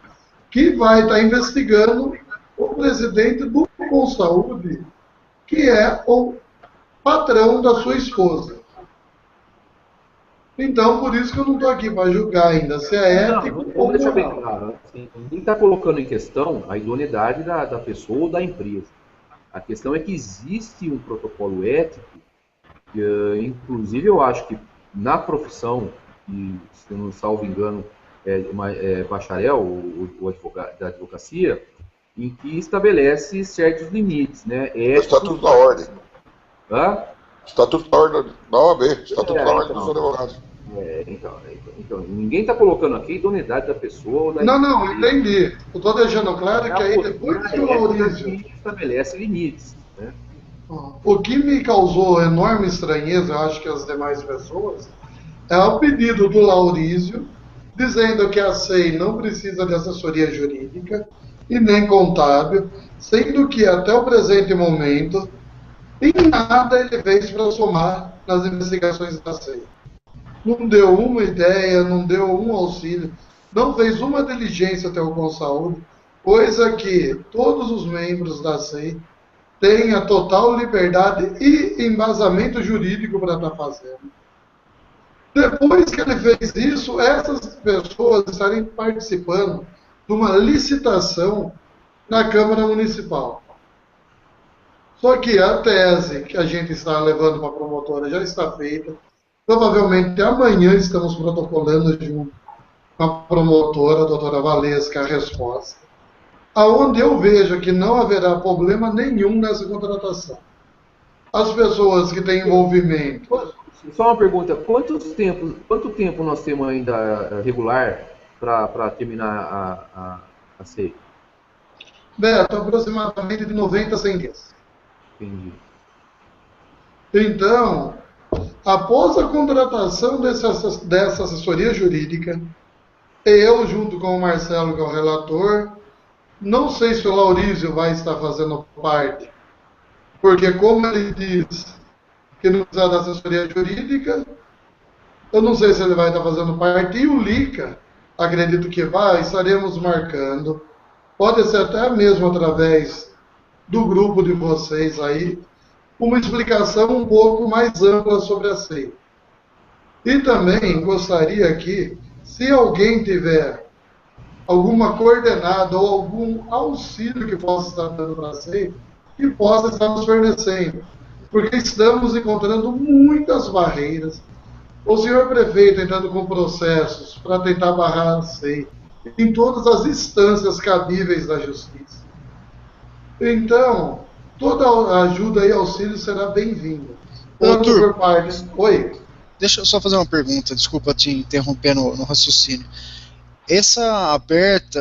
E: que vai estar investigando o presidente do Consaúde, que é o patrão da sua esposa. Então, por isso que eu não estou aqui para julgar ainda se é ético ou
A: deixar bem
E: moral.
A: claro. Assim, ninguém está colocando em questão a idoneidade da pessoa ou da empresa. A questão é que existe um protocolo ético, inclusive eu acho que na profissão, e se não salvo engano, bacharel, o advogado da advocacia, em que estabelece certos limites, né?
C: O Estatuto da Ordem.
A: Hã?
C: Estatuto da Ordem da OAB, Estatuto da Ordem dos Advogados.
A: Então, ninguém está colocando aqui a idoneidade da pessoa ou da
E: Não, entendi. Eu estou deixando claro que aí depois que o Laurício
A: estabelece limites, né?
E: O que me causou enorme estranheza, eu acho que as demais pessoas, é o pedido do Laurício, dizendo que a SEI não precisa de assessoria jurídica e nem contábil, sendo que até o presente momento, em nada ele fez para somar nas investigações da SEI. Não deu uma ideia, não deu um auxílio, não fez uma diligência até o Consaúde, coisa que todos os membros da SEI têm a total liberdade e embasamento jurídico para estar fazendo. Depois que ele fez isso, essas pessoas estarem participando de uma licitação na Câmara Municipal. Só que a tese que a gente está levando para a promotora já está feita. Provavelmente amanhã estamos protocolando junto com a promotora, a doutora Valesca, a resposta. Aonde eu vejo que não haverá problema nenhum nessa contratação. As pessoas que têm envolvimento...
A: Só uma pergunta, quanto tempo nós temos ainda regular para terminar a SEI?
E: Beto, aproximadamente de 90 a 100 dias.
A: Entendi.
E: Então, após a contratação dessa assessoria jurídica, eu, junto com o Marcelo, que é o relator, não sei se o Laurício vai estar fazendo parte, porque como ele diz que não precisa da assessoria jurídica, eu não sei se ele vai estar fazendo parte, e o Lica, acredito que vai, estaremos marcando, pode ser até mesmo através do grupo de vocês aí, uma explicação um pouco mais ampla sobre a SEI. E também gostaria que, se alguém tiver alguma coordenada ou algum auxílio que possa estar dando para a SEI, que possa estar nos fornecendo. Porque estamos encontrando muitas barreiras. o senhor prefeito entrando com processos para tentar barrar a SEI em todas as instâncias cabíveis da justiça. Então, toda ajuda e auxílio será bem-vinda. Tanto por parte... Oi?
B: Deixa eu só fazer uma pergunta, desculpa te interromper no raciocínio. Essa aberta,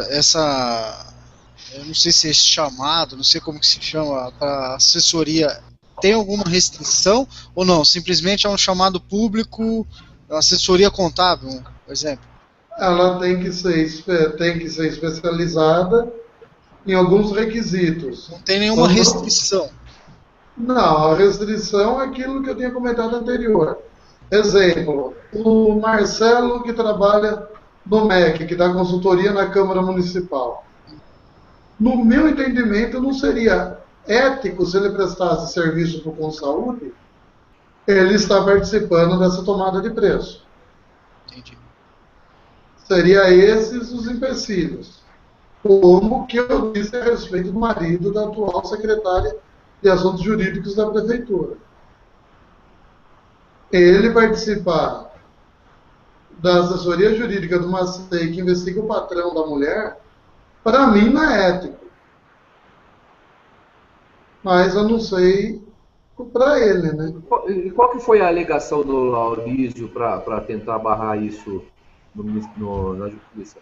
B: eu não sei se é chamado, não sei como que se chama, para assessoria, tem alguma restrição ou não? Simplesmente é um chamado público, assessoria contábil, por exemplo?
E: Ela tem que ser especializada em alguns requisitos.
B: Não tem nenhuma restrição?
E: Não, a restrição é aquilo que eu tinha comentado anterior. Exemplo, o Marcelo que trabalha no MEC, que dá consultoria na Câmara Municipal. No meu entendimento, não seria ético se ele prestasse serviço para o Consaúde, ele está participando dessa tomada de preço.
B: Entendi.
E: Seria esses os empecilhos. Como que eu disse a respeito do marido da atual secretária de Assuntos Jurídicos da Prefeitura. Ele participar da assessoria jurídica do MACEI que investiga o patrão da mulher, para mim não é ético. Mas eu não sei para ele, né?
A: E qual que foi a alegação do Laurísio para tentar barrar isso na justiça?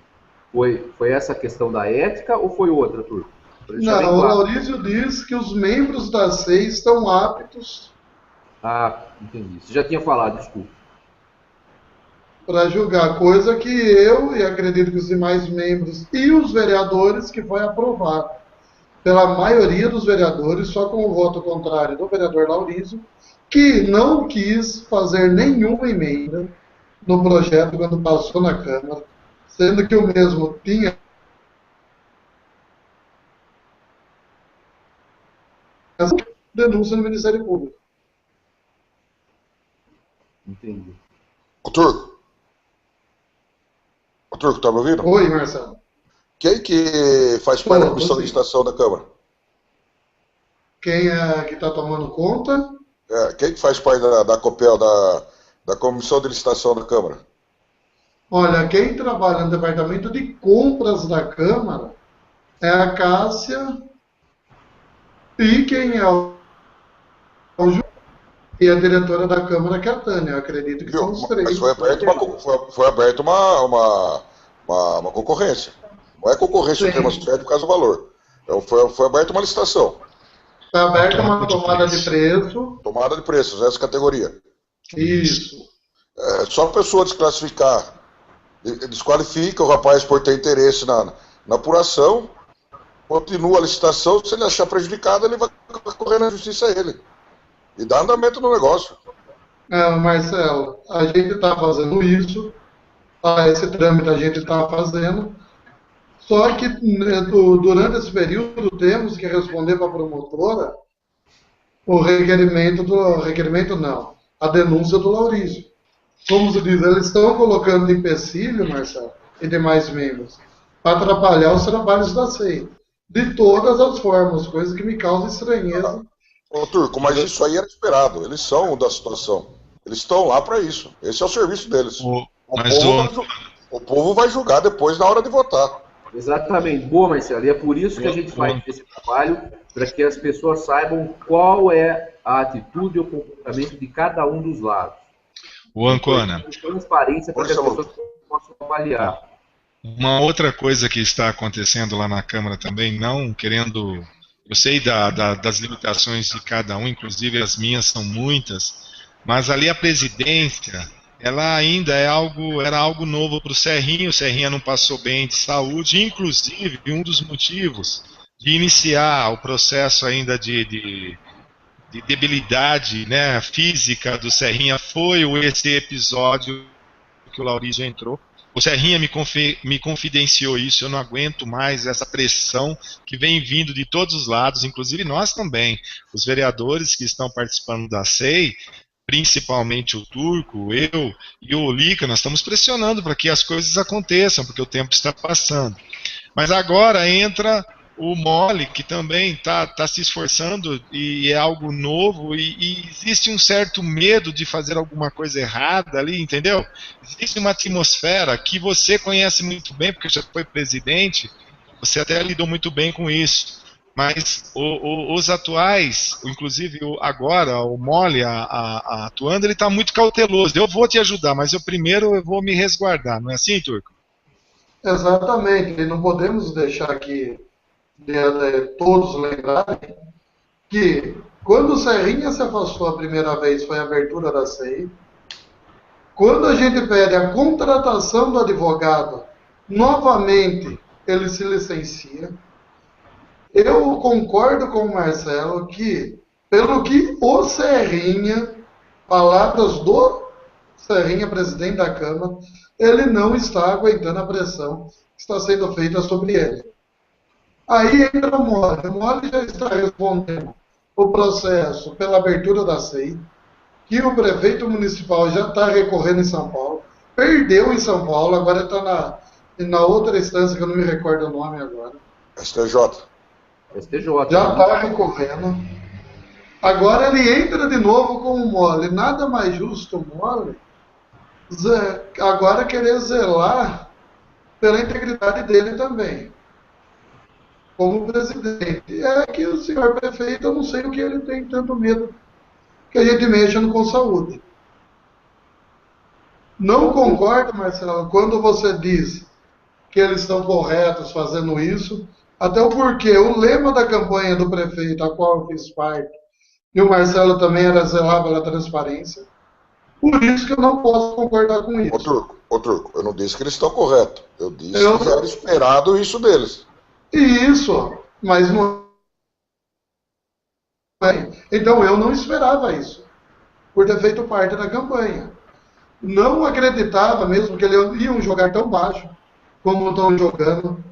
A: Foi essa questão da ética ou foi outra, Turco?
E: Não, o Laurísio diz que os membros da SEI estão aptos...
A: Ah, entendi. Você já tinha falado, desculpa.
E: Para julgar, coisa que eu, e acredito que os demais membros e os vereadores, que foi aprovado pela maioria dos vereadores, só com o voto contrário do vereador Laurísio, que não quis fazer nenhuma emenda no projeto quando passou na Câmara, sendo que o mesmo tinha denúncia no Ministério Público.
A: Entendi.
C: O Turco, tá me ouvindo?
E: Oi, Marcelo.
C: Quem que faz parte da comissão de licitação da Câmara?
E: Quem é que está tomando conta?
C: Quem que faz parte da COPEL, da comissão de licitação da Câmara?
E: Olha, quem trabalha no departamento de compras da Câmara é a Cássia e quem é o e a diretora da Câmara, que é a Tânia. Eu acredito que são os três.
C: Mas foi aberta uma concorrência. Não é concorrência em termos certos por causa do valor. Então, foi aberta uma licitação.
E: Foi aberta uma tomada de preço.
C: Tomada de preços, essa categoria.
E: Isso.
C: Só a pessoa desclassificar, desqualifica o rapaz por ter interesse na apuração, continua a licitação, se ele achar prejudicado, ele vai correr na justiça a ele. E dá andamento no negócio.
E: Marcelo, a gente está fazendo isso, esse trâmite a gente está fazendo, só que durante esse período temos que responder para a promotora a denúncia do Laurísio. Como se diz, eles estão colocando de empecilho, Marcelo, e demais membros, para atrapalhar os trabalhos da SEI. De todas as formas, coisa que me causa estranheza.
C: Ô, Turco, mas isso aí era esperado. Eles são da situação. Eles estão lá para isso. Esse é o serviço deles. O povo vai julgar depois na hora de votar.
A: Exatamente. Boa, Marcelo. E é por isso que a gente faz esse trabalho, para que as pessoas saibam qual é a atitude ou comportamento de cada um dos lados.
F: O Ancona.
A: Transparência para que as pessoas possam avaliar.
F: Uma outra coisa que está acontecendo lá na Câmara também, não querendo... Eu sei das limitações de cada um, inclusive as minhas são muitas, mas ali a presidência, ela ainda era algo novo para o Serrinha não passou bem de saúde, inclusive um dos motivos de iniciar o processo ainda de debilidade, né, física do Serrinha foi esse episódio que o Laurísio entrou. O Serrinha me confidenciou isso, eu não aguento mais essa pressão que vem vindo de todos os lados, inclusive nós também, os vereadores que estão participando da SEI, principalmente o Turco, eu e o Lica, nós estamos pressionando para que as coisas aconteçam, porque o tempo está passando. Mas agora entra o Mole, que também tá se esforçando e é algo novo, e existe um certo medo de fazer alguma coisa errada ali, entendeu? Existe uma atmosfera que você conhece muito bem, porque já foi presidente, você até lidou muito bem com isso. Mas os atuais, inclusive agora, o Mole atuando, ele está muito cauteloso. Eu vou te ajudar, mas eu vou me resguardar, não é assim, Turco?
E: Exatamente, e não podemos deixar aqui todos lembrarem que quando o Serrinha se afastou a primeira vez foi a abertura da CEI. Quando a gente pede a contratação do advogado, novamente ele se licencia. Eu concordo com o Marcelo que, pelo que o Serrinha, palavras do Serrinha, presidente da Câmara, ele não está aguentando a pressão que está sendo feita sobre ele. Aí entra o Mole. O Mole já está respondendo o processo pela abertura da CEI, que o prefeito municipal já está recorrendo em São Paulo, perdeu em São Paulo, agora está na outra instância, que eu não me recordo o nome agora.
C: STJ.
E: Já está recorrendo. Agora ele entra de novo com o Mole. Nada mais justo o Mole agora querer zelar pela integridade dele também, como presidente. É que o senhor prefeito, eu não sei o que ele tem tanto medo que a gente mexa com saúde. Não concordo, Marcelo, quando você diz que eles estão corretos fazendo isso, até porque o lema da campanha do prefeito, a qual eu fiz parte, e o Marcelo também era zelar pela transparência. Por isso que eu não posso concordar com isso.
C: Ô Turco, eu não disse que eles estão corretos. Eu disse que já era esperado isso deles.
E: Isso, mas não. Então eu não esperava isso, por ter feito parte da campanha. Não acreditava mesmo que eles iam jogar tão baixo como estão jogando,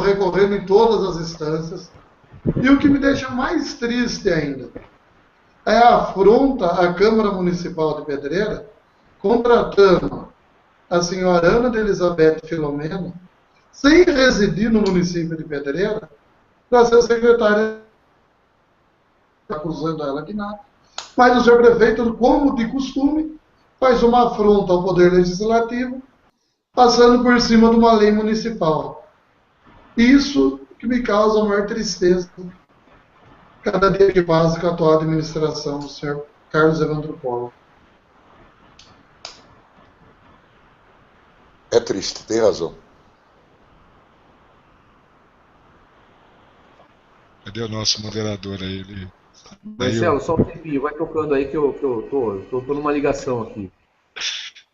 E: recorrendo em todas as instâncias. E o que me deixa mais triste ainda é a afronta à Câmara Municipal de Pedreira, contratando a senhora Ana de Elizabeth Filomena, sem residir no município de Pedreira, para ser secretária, acusando ela de nada. Mas o senhor prefeito, como de costume, faz uma afronta ao Poder Legislativo, passando por cima de uma lei municipal. Isso que me causa a maior tristeza cada dia que passa com a atual administração do senhor Carlos Evandro Collor.
C: É triste, tem razão.
F: Cadê o nosso moderador aí?
A: Marcelo, só um tempinho, vai tocando aí que eu tô numa ligação aqui.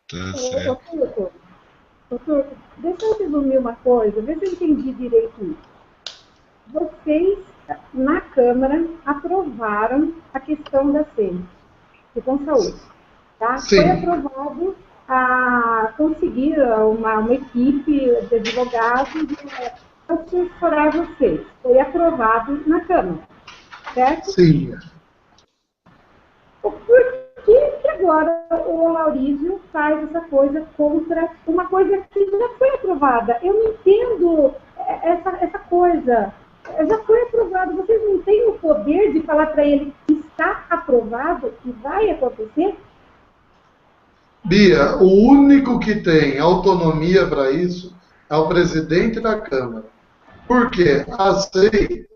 F: Tá certo.
D: Doutor, deixa eu resumir uma coisa, vê se eu entendi direito isso. Vocês, na Câmara, aprovaram a questão da CEI, de com saúde, tá?
E: Sim.
D: Foi aprovado a conseguir uma equipe de advogados para assessorar vocês. Foi aprovado na Câmara, certo?
E: Sim.
D: Por que agora o Maurício faz essa coisa contra uma coisa que já foi aprovada? Eu não entendo essa coisa. Já foi aprovado. Vocês não têm o poder de falar para ele que está aprovado e vai acontecer?
E: Bia, o único que tem autonomia para isso é o presidente da Câmara. Por quê? A CEI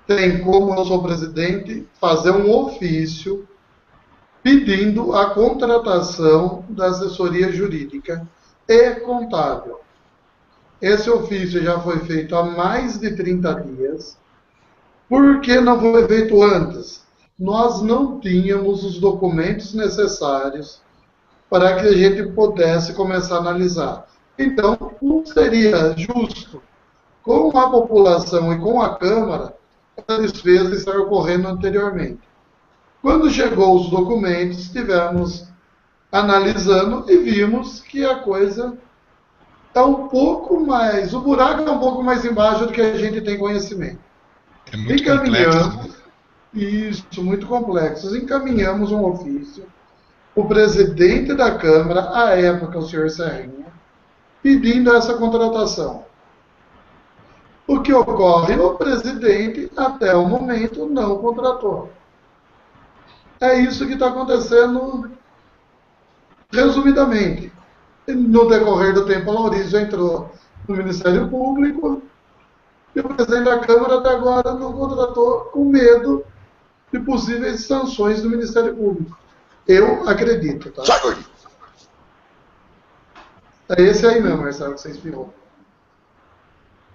E: tem, como eu sou presidente, fazer um ofício pedindo a contratação da assessoria jurídica e contábil. Esse ofício já foi feito há mais de 30 dias. Por que não foi feito antes? Nós não tínhamos os documentos necessários para que a gente pudesse começar a analisar. Então, não seria justo, com a população e com a Câmara, essa despesa estar ocorrendo anteriormente. Quando chegou os documentos, estivemos analisando e vimos que a coisa está um pouco mais... O buraco é um pouco mais embaixo do que a gente tem conhecimento.
F: É muito complexo, né?
E: Isso, muito complexo. Encaminhamos um ofício. O presidente da Câmara, à época, o senhor Serrinha, pedindo essa contratação. O que ocorre, o presidente, até o momento, não contratou. É isso que está acontecendo, resumidamente. No decorrer do tempo, a Laurísio entrou no Ministério Público e o presidente da Câmara até agora não contratou, com medo de possíveis sanções do Ministério Público. Eu acredito, tá? É esse aí mesmo, Marcelo, que você espirrou.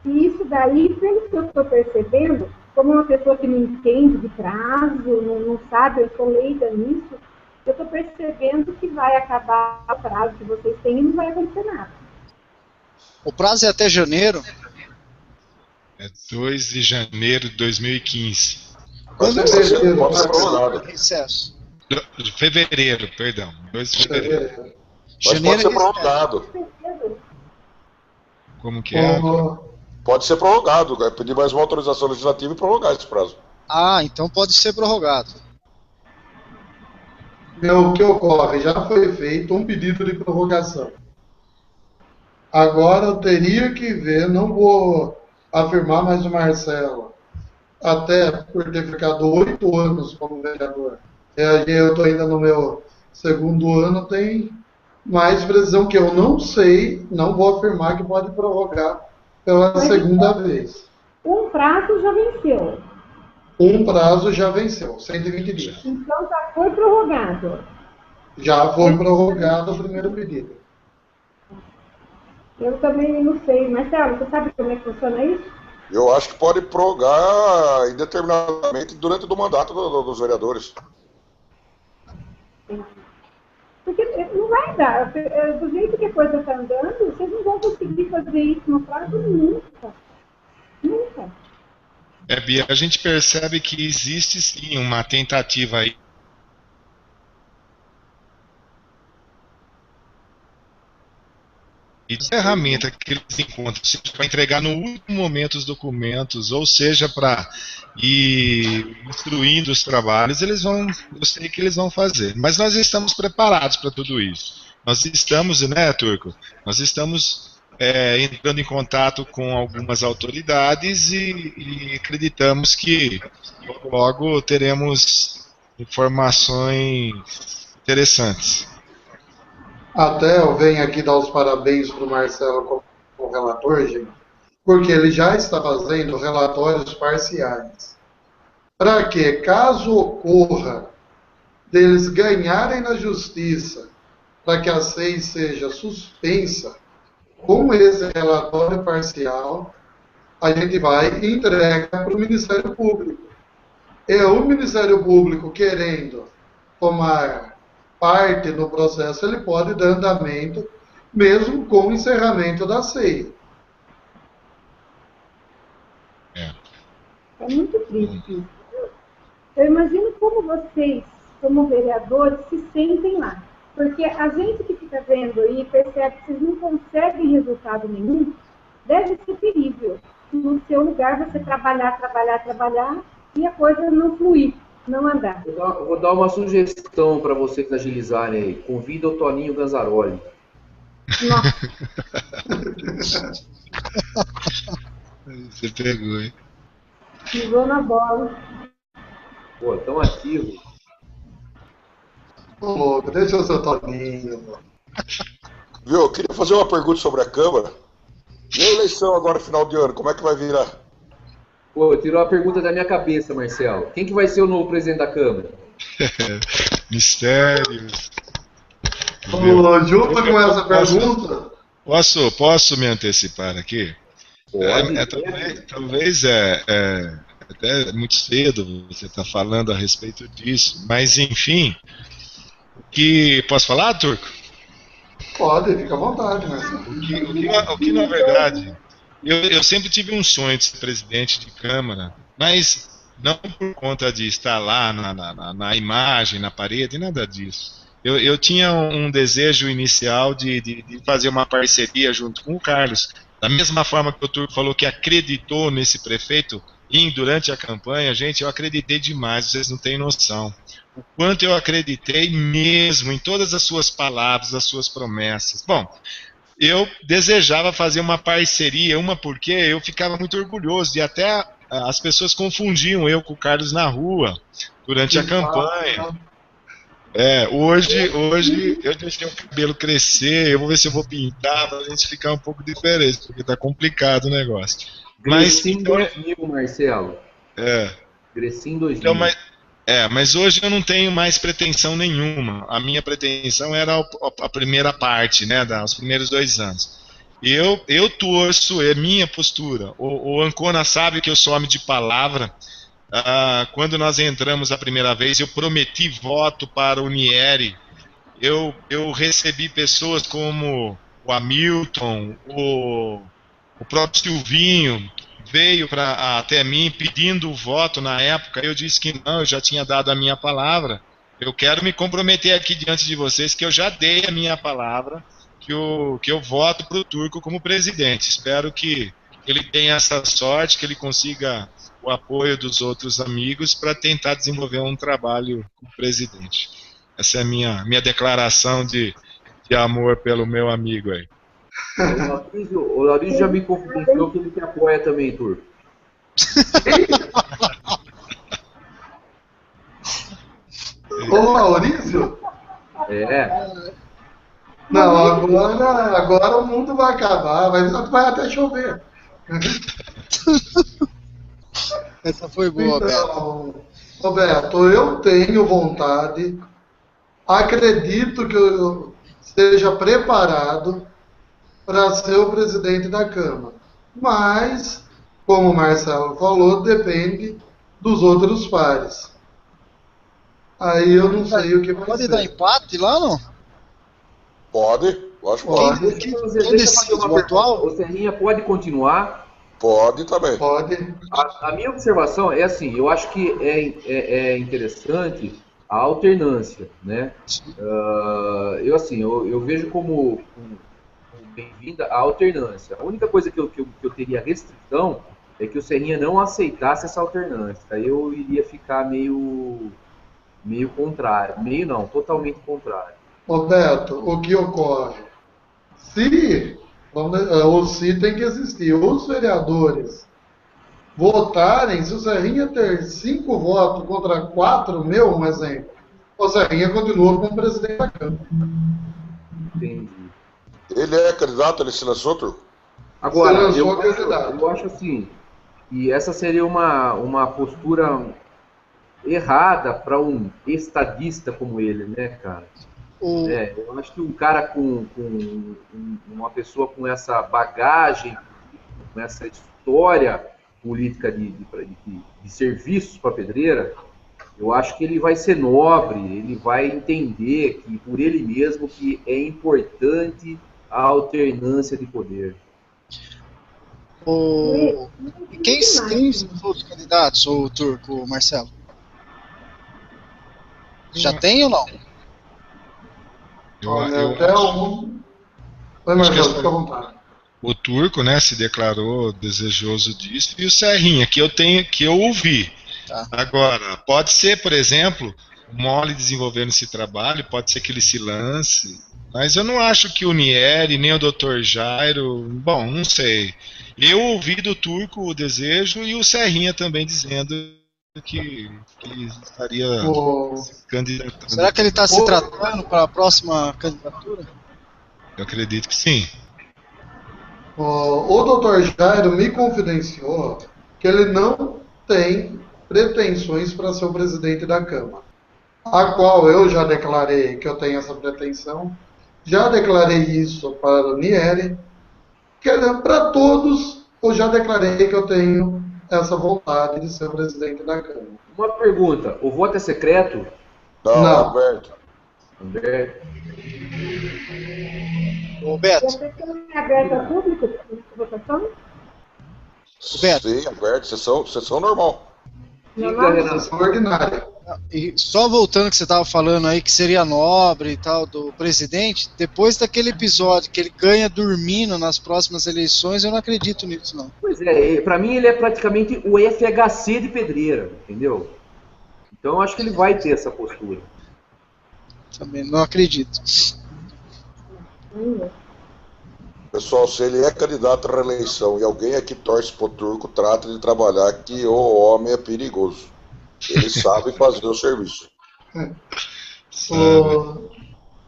D: E isso daí, pelo que eu estou percebendo, como uma pessoa que não entende de prazo, não sabe, eu sou leiga nisso, eu estou percebendo que vai acabar o prazo que vocês têm e não vai acontecer nada.
B: O prazo é até janeiro?
F: É 2 de janeiro de 2015.
B: Quando
C: Pode ser prorrogado.
B: Recesso.
F: De fevereiro, perdão. 2 de fevereiro.
C: Mas
B: Janeiro
C: pode ser
B: é recesso.
C: prorrogado.
F: Como que é?
C: Pode ser prorrogado. Vai pedir mais uma autorização legislativa e prorrogar esse prazo.
B: Ah, então pode ser prorrogado.
E: O que ocorre? Já foi feito um pedido de prorrogação. Agora eu teria que ver, não vou afirmar mais o Marcelo, até por ter ficado 8 anos como vereador. Eu estou ainda no meu segundo ano, tem mais precisão que eu não sei, não vou afirmar que pode prorrogar pela segunda vez.
D: Um prazo já venceu.
E: Um prazo já venceu, 120 dias.
D: Então já foi prorrogado.
E: Já foi prorrogado o primeiro pedido.
D: Eu também não sei. Marcelo, você sabe como é que funciona isso?
C: Eu acho que pode prorrogar indeterminadamente durante o mandato dos vereadores.
D: Porque não vai dar. Do jeito que a coisa está andando, vocês não vão conseguir fazer isso no prazo nunca. Nunca.
F: Bia, a gente percebe que existe sim uma tentativa aí de ferramenta que eles encontram, seja para entregar no último momento os documentos, ou seja para ir instruindo os trabalhos, eu sei que eles vão fazer. Mas nós estamos preparados para tudo isso. Nós estamos, né, Turco? Nós estamos entrando em contato com algumas autoridades e acreditamos que logo teremos informações interessantes.
E: Até eu venho aqui dar os parabéns para o Marcelo como relator, gente, porque ele já está fazendo relatórios parciais. Para que, caso ocorra deles ganharem na justiça, para que a SEI seja suspensa, com esse relatório parcial, a gente vai e entrega para o Ministério Público. E o Ministério Público, querendo tomar parte no processo, ele pode dar andamento, mesmo com o encerramento da SEI.
D: É muito triste isso. Eu imagino como vocês, como vereadores, se sentem lá. Porque a gente que fica vendo aí percebe que vocês não conseguem resultado nenhum, deve ser terrível. No seu lugar, você trabalhar e a coisa não fluir, não andar.
A: Vou dar uma sugestão para vocês agilizarem aí. Convida o Toninho Ganzaroli.
D: Nossa.
F: Você pegou, hein?
D: Pisou na bola.
A: Pô, tão ativo.
E: Ô, louco, deixa eu ser Toninho.
C: Viu, eu queria fazer uma pergunta sobre a Câmara. E a eleição agora, final de ano, como é que vai virar?
A: Pô, tirou a pergunta da minha cabeça, Marcelo. Quem que vai ser o novo presidente da Câmara?
F: Mistérios.
E: Junto com essa pergunta...
F: Posso me antecipar aqui?
A: Pode.
F: Talvez até muito cedo você está falando a respeito disso, mas enfim, posso falar, Turco?
E: Pode, fica à vontade, Marcelo.
F: O que na verdade, eu sempre tive um sonho de ser presidente de Câmara, mas não por conta de estar lá na imagem, na parede, nada disso. Eu tinha um desejo inicial de fazer uma parceria junto com o Carlos. Da mesma forma que o Turco falou que acreditou nesse prefeito, durante a campanha, gente, eu acreditei demais, vocês não têm noção. O quanto eu acreditei mesmo em todas as suas palavras, as suas promessas. Bom, eu desejava fazer uma parceria, uma porque eu ficava muito orgulhoso e até as pessoas confundiam eu com o Carlos na rua durante a campanha. Hoje eu deixei o cabelo crescer, eu vou ver se eu vou pintar pra gente ficar um pouco diferente, porque tá complicado o negócio.
A: Cresci em 2000, Marcelo. Cresci em 2000.
F: Então, mas hoje eu não tenho mais pretensão nenhuma. A minha pretensão era a primeira parte, né, os primeiros 2 anos. Eu torço, é minha postura. O Ancona sabe que eu sou homem de palavra. Quando nós entramos a primeira vez, eu prometi voto para o Nieri. Eu recebi pessoas como o Hamilton, o próprio Silvinho, veio até mim pedindo o voto na época. Eu disse que não, eu já tinha dado a minha palavra. Eu quero me comprometer aqui diante de vocês que eu já dei a minha palavra, que eu voto para o Turco como presidente. Espero que ele tenha essa sorte, que ele consiga o apoio dos outros amigos para tentar desenvolver um trabalho como presidente. Essa é a minha declaração de amor pelo meu amigo aí.
A: O Laurício já me confidenciou que ele te apoia também, Turco.
E: Ô, Maurício? Não, agora o mundo vai acabar, vai até chover.
B: Essa foi boa,
E: então, Roberto, eu tenho vontade, acredito que eu esteja preparado para ser o presidente da Câmara. Mas, como o Marcelo falou, depende dos outros pares. Aí eu não sei o que vai
B: Pode
E: ser.
B: dar empate lá, não?
C: Pode, lógico que
E: Pode.
B: Quem decide o atual?
A: O Serrinha pode continuar?
C: Pode também.
E: Pode.
A: A minha observação é assim, eu acho que é interessante a alternância, né? Eu vejo como bem-vinda a alternância. A única coisa que eu teria restrição é que o Serrinha não aceitasse essa alternância. Aí eu iria ficar meio contrário. Meio não, totalmente contrário.
E: Roberto, o que ocorre? Se tem que existir, os vereadores votarem, se o Serrinha ter 5 votos contra 4, um exemplo, o Serrinha continua como presidente da Câmara.
A: Entendi.
C: Ele é candidato, ele se lançou, Turco?
A: Agora, eu acho assim, que essa seria uma postura errada para um estadista como ele, né, cara? Eu acho que um cara uma pessoa com essa bagagem, com essa história política de serviços para a pedreira, eu acho que ele vai ser nobre, ele vai entender que por ele mesmo que é importante a alternância de poder.
B: Quem são os candidatos, o Turco, Marcelo? Já tem ou não?
E: Fica à vontade.
F: O Turco, né, se declarou desejoso disso, e o Serrinha, que eu ouvi.
B: Tá.
F: Agora, pode ser, por exemplo, o Mole desenvolvendo esse trabalho, pode ser que ele se lance, mas eu não acho que o Nieri, nem o Dr. Jairo, bom, não sei. Eu ouvi do Turco o desejo e o Serrinha também dizendo que estaria se candidatando.
B: Será que ele está se tratando para a próxima candidatura?
F: Eu acredito que sim.
E: O Dr. Jairo me confidenciou que ele não tem pretensões para ser o presidente da Câmara, a qual eu já declarei que eu tenho essa pretensão, já declarei isso para o Nieri, para todos eu já declarei que eu tenho essa vontade de ser o presidente da Câmara.
A: Uma pergunta, o voto é secreto?
C: Não. Aberto.
B: Beto.
D: É aberto ao público a votação?
B: Beto.
C: Sim, aberto, sessão normal.
E: Sessão ordinária.
B: E só voltando que você estava falando aí que seria nobre e tal do presidente, depois daquele episódio que ele ganha dormindo nas próximas eleições, eu não acredito nisso não.
A: Pois é, pra mim ele é praticamente o FHC de pedreira, entendeu? Então eu acho que ele vai ter essa postura.
B: Também não acredito.
C: Pessoal, se ele é candidato à reeleição e alguém aqui torce pro Turco, trata de trabalhar que o homem é perigoso. Ele sabe fazer o serviço.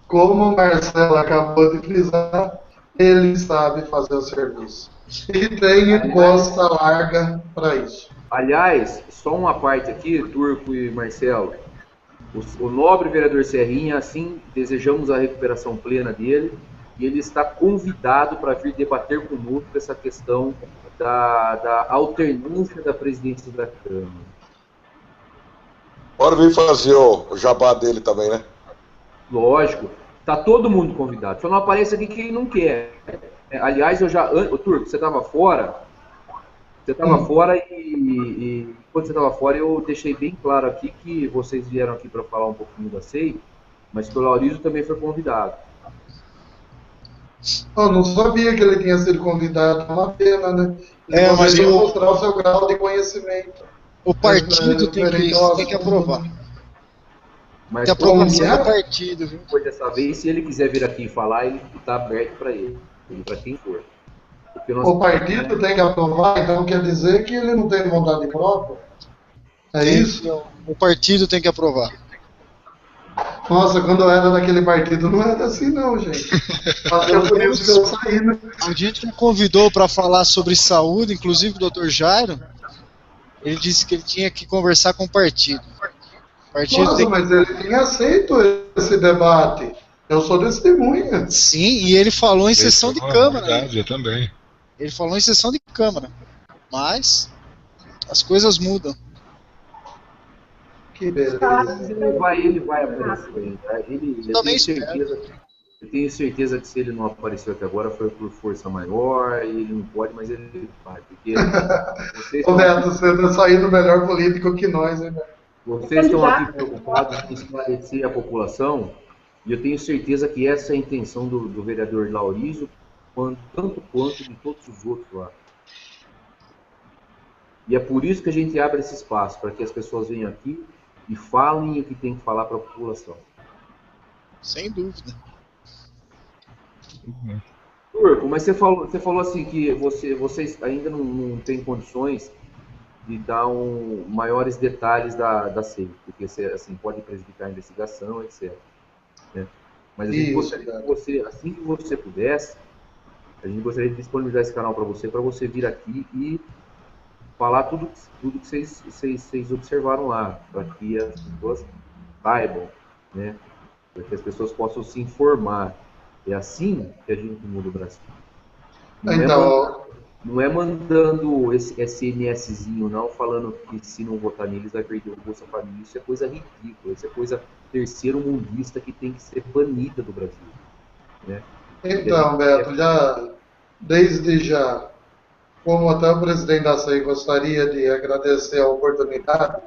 E: Como o Marcelo acabou de frisar, ele sabe fazer o serviço. E tem costa larga para isso.
A: Aliás, só uma parte aqui, Turco e Marcelo. O nobre vereador Serrinha, assim, desejamos a recuperação plena dele, e ele está convidado para vir debater conosco essa questão da alternância da presidência da Câmara.
C: Bora vir fazer o jabá dele também, né?
A: Lógico, tá todo mundo convidado, só não aparece aqui quem não quer. Aliás, o Turco, você estava fora? Você estava fora e quando você estava fora eu deixei bem claro aqui que vocês vieram aqui para falar um pouquinho da SEI, mas que o Laurizo também foi convidado.
E: Eu não sabia que ele tinha sido convidado, é uma pena, né? Ele
B: mas
E: mostrar o seu grau de conhecimento.
B: O partido tem que aprovar.
A: Mas
B: tem aprovação do partido, viu?
A: Depois dessa vez, se ele quiser vir aqui falar, ele está aberto para ele, para quem for.
E: O partido tem que aprovar, então quer dizer que ele não tem vontade própria? É isso?
B: O partido tem que aprovar.
E: Nossa, quando eu era daquele partido não era assim não, gente. Até por isso que eu saí, né?
B: A gente me convidou para falar sobre saúde, inclusive o Dr. Jairo. Ele disse que ele tinha que conversar com o partido.
E: Nossa, mas ele tinha aceito esse debate. Eu sou testemunha.
B: Sim, e ele falou em sessão de Câmara.
F: Verdade, eu também.
B: Ele falou em sessão de Câmara. Mas as coisas mudam.
E: Que beleza.
A: Ele vai aparecer. Eu tenho certeza que se ele não apareceu até agora foi por força maior, e ele não pode, mas ele vai. Porque
E: Ô Neto, você está saindo melhor político que nós, hein, Neto?
A: Vocês estão aqui preocupados em esclarecer a população, e eu tenho certeza que essa é a intenção do vereador Laurizo, tanto quanto de todos os outros lá. E é por isso que a gente abre esse espaço, para que as pessoas venham aqui e falem o que tem que falar para a população.
B: Sem dúvida.
A: Turco, mas você falou assim que vocês ainda não têm condições de dar maiores detalhes da SEI, porque assim, pode prejudicar a investigação, etc. Né? Mas a gente gostaria que você, assim que você pudesse, a gente gostaria de disponibilizar esse canal para você vir aqui e falar tudo que vocês observaram lá, para que as pessoas saibam, né? Para que as pessoas possam se informar. É assim que a gente muda o Brasil. Não é mandando esse SMSzinho, não, falando que se não votar neles vai perder o Bolsa Família. Isso é coisa ridícula, isso é coisa terceiro-mundista que tem que ser banida do Brasil. Né?
E: Então, Beto, desde já, como até o presidente da SEI gostaria de agradecer a oportunidade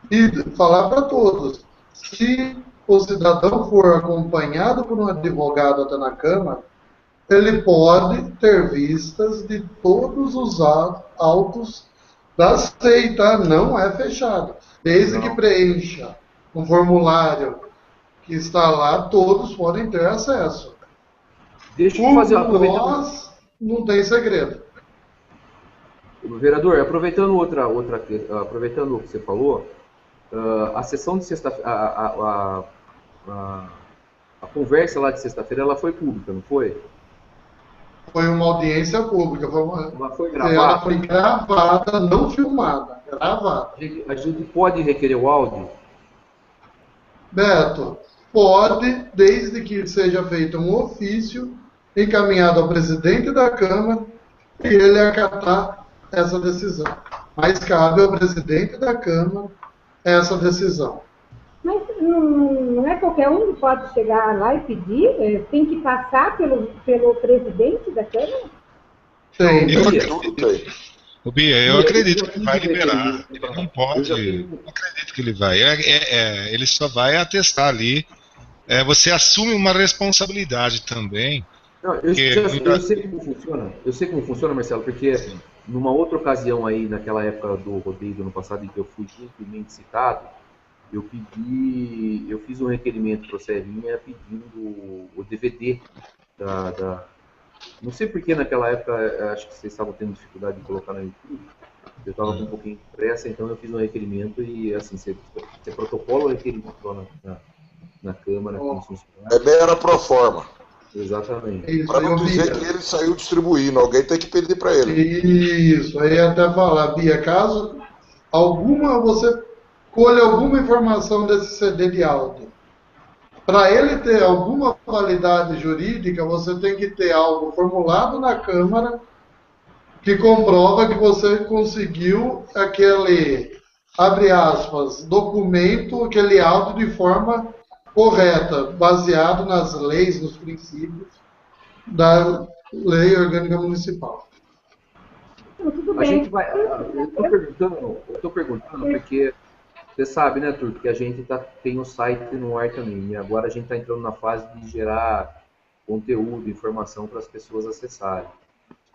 E: e falar para todos, se o cidadão for acompanhado por um advogado até na Câmara, ele pode ter vistas de todos os autos da SEI, tá? Não é fechado. Desde que preencha um formulário que está lá, todos podem ter acesso.
A: Deixa eu fazer
E: nós, não tem segredo.
A: Vereador, aproveitando aproveitando o que você falou, a sessão de sexta-feira, a conversa lá de sexta-feira, ela foi pública, não foi?
E: Foi uma audiência pública.
A: Ela foi gravada?
E: Ela foi gravada, não filmada, gravada.
A: A gente pode requerer o áudio?
E: Beto, pode, desde que seja feito um ofício encaminhado ao presidente da Câmara e ele acatar essa decisão. Mas cabe ao presidente da Câmara essa decisão.
D: Mas não é qualquer um que pode chegar lá e pedir? Tem que passar pelo presidente da Câmara?
E: Tem.
F: O Bia, eu acredito que vai liberar. Ele não pode. Eu acredito que ele vai. Ele só vai atestar ali. Você assume uma responsabilidade também.
A: Não, eu sei como funciona. Eu sei como funciona, Marcelo, porque numa outra ocasião aí, naquela época do rodeio do ano passado, em que eu fui gentilmente citado, eu fiz um requerimento para o Serrinha pedindo o DVD Não sei porque naquela época, acho que vocês estavam tendo dificuldade de colocar no YouTube. Eu estava com um pouquinho de pressa, então eu fiz um requerimento e assim, você protocola o requerimento lá na Câmara.
C: É mera proforma.
A: Exatamente.
C: Para não dizer que ele saiu distribuindo, alguém tem que pedir para ele.
E: Isso, aí até falar, Bia, caso você colha alguma informação desse CD de áudio, para ele ter alguma validade jurídica, você tem que ter algo formulado na Câmara que comprova que você conseguiu aquele, abre aspas, documento, aquele áudio de forma correta, baseado nas leis, nos princípios da Lei Orgânica Municipal.
D: Tudo
A: A
D: bem.
A: gente vai. Eu estou perguntando porque você sabe, né, Turco, que a gente tem o site no ar também. E agora a gente está entrando na fase de gerar conteúdo, informação para as pessoas acessarem.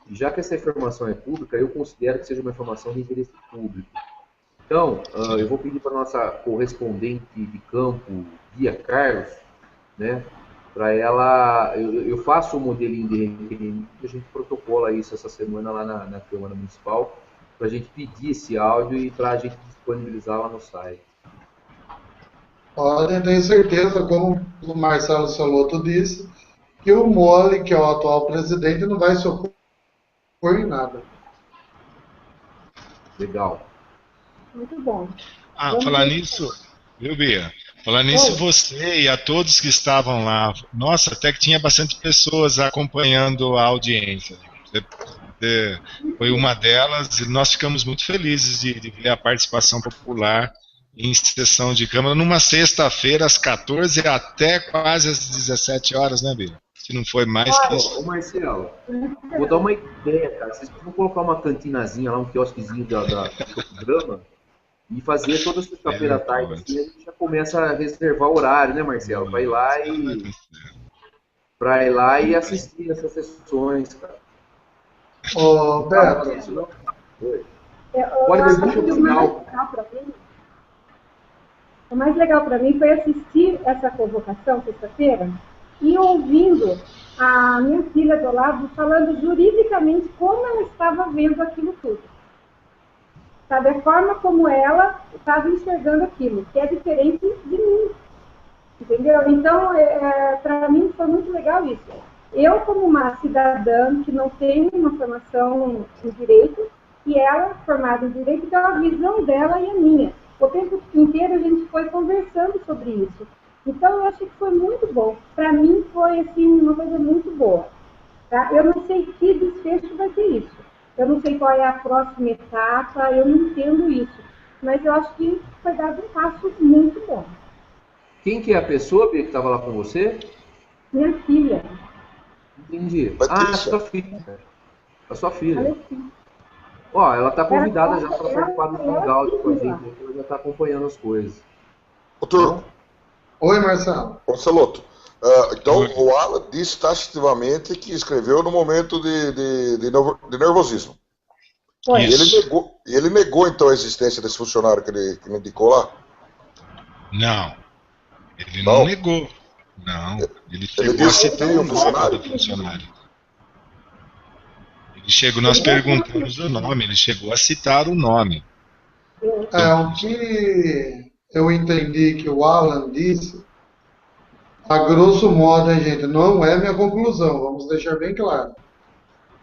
A: E já que essa informação é pública, eu considero que seja uma informação de interesse público. Então, eu vou pedir para a nossa correspondente de campo, Bia Carlos, né, para ela, eu faço um modelinho de requerimento e a gente protocola isso essa semana lá na Câmara Municipal, para a gente pedir esse áudio e para a gente disponibilizar lá no site.
E: Podem ter certeza, como o Marcelo Soloto disse, que o Mole, que é o atual presidente, não vai se opor em nada.
A: Legal.
D: Muito bom.
F: Falar nisso, viu, Bia? Falar nisso, você e a todos que estavam lá, nossa, até que tinha bastante pessoas acompanhando a audiência. Você foi uma delas e nós ficamos muito felizes de ver a participação popular em sessão de Câmara numa sexta-feira, às 14 até quase às 17 horas, né, Bia? Se não foi mais que isso.
A: Ô Marcelo, vou dar uma ideia, cara. Vocês vão colocar uma cantinazinha lá, um quiosquezinho da programa e fazer toda sexta-feira à tarde. Assim, a gente já começa a reservar o horário, né, Marcelo? Para ir lá e assistir essas sessões, cara.
E: Ô, Beto.
A: Pode deixar o final.
D: O mais legal para mim foi assistir essa convocação sexta-feira e ouvindo a minha filha do lado falando juridicamente como ela estava vendo aquilo tudo. Sabe, a forma como ela estava enxergando aquilo, que é diferente de mim. Entendeu? Então, para mim foi muito legal isso. Eu, como uma cidadã que não tem uma formação em direito, e ela, formada em direito, então a visão dela e a minha. O tempo inteiro a gente foi conversando sobre isso. Então, eu achei que foi muito bom. Para mim, foi assim, uma coisa muito boa. Tá? Eu não sei que desfecho vai ter isso. Eu não sei qual é a próxima etapa, eu não entendo isso. Mas eu acho que foi dado um passo muito bom.
A: Quem que é a pessoa, Bia, que estava lá com você?
D: Minha filha.
A: Entendi.
C: Patrícia.
A: A sua filha. A sua filha. Ó, ela está convidada já para participar do Hangout com a gente, porque ela já está acompanhando as coisas.
C: Ô, Turco.
E: Oi, Marcelo.
C: Ô, Celoto. Então, o Alan disse taxativamente que escreveu no momento de nervosismo. E ele negou, então, a existência desse funcionário que ele indicou lá?
F: Não. Ele não negou. Não. Ele chegou a citar o nome do funcionário. Nós perguntamos o nome, ele chegou a citar o nome.
E: O que eu entendi que o Alan disse, a grosso modo, gente, não é minha conclusão, vamos deixar bem claro,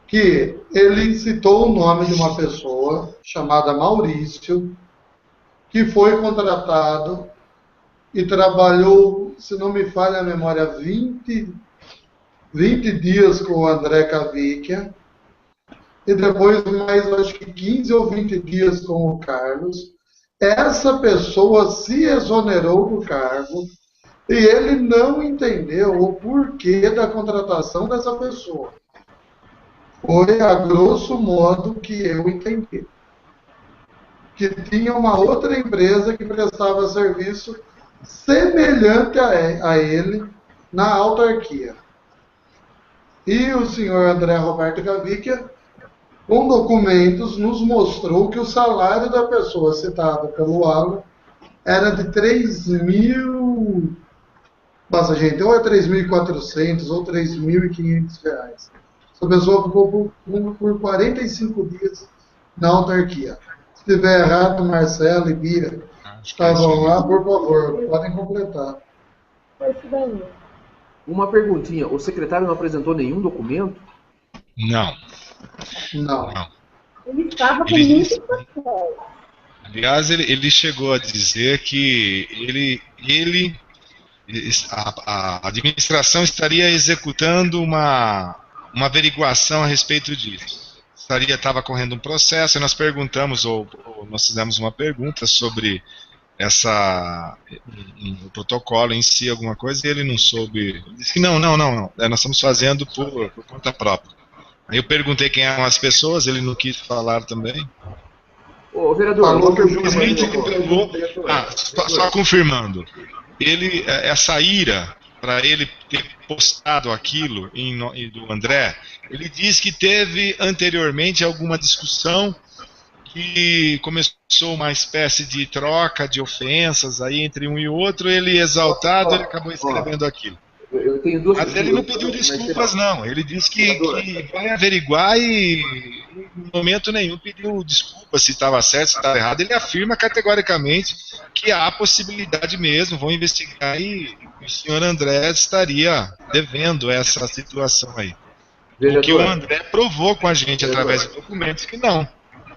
E: que ele citou o nome de uma pessoa chamada Maurício, que foi contratado e trabalhou, se não me falha a memória, 20 dias com o André Cavicchia, e depois mais, acho que 15 ou 20 dias com o Carlos. Essa pessoa se exonerou do cargo e ele não entendeu o porquê da contratação dessa pessoa. Foi, a grosso modo, que eu entendi. Que tinha uma outra empresa que prestava serviço semelhante a ele na autarquia. E o senhor André Roberto Cavicchia, com documentos, nos mostrou que o salário da pessoa citada pelo Alan era de 3.000... Nossa, gente, ou é 3.400 ou 3.500 reais. Essa pessoa ficou por 45 dias na autarquia. Se estiver errado, Marcelo e Bira estavam lá, por favor, podem completar.
A: Uma perguntinha, o secretário não apresentou nenhum documento?
F: Não.
D: Ele estava com muito papel.
F: Aliás, ele chegou a dizer que a administração estaria executando uma averiguação a respeito disso. Estava correndo um processo e nós perguntamos, ou nós fizemos uma pergunta sobre o protocolo em si, alguma coisa, e ele não soube. Ele disse que não. Nós estamos fazendo por conta própria. Aí eu perguntei quem eram as pessoas, ele não quis falar também.
A: Ô, vereador,
F: só confirmando. Essa ira, para ele ter postado aquilo do André, ele diz que teve anteriormente alguma discussão que começou uma espécie de troca de ofensas aí entre um e outro, ele exaltado, ele acabou escrevendo aquilo.
A: Eu tenho duas.
F: Mas ele não pediu desculpas, não. Ele disse que vai averiguar e, em momento nenhum, pediu desculpas se estava certo, se estava errado. Ele afirma categoricamente que há possibilidade mesmo, vão investigar e o senhor André estaria devendo essa situação aí. Vereador, o que o André provou com a gente através de documentos que não.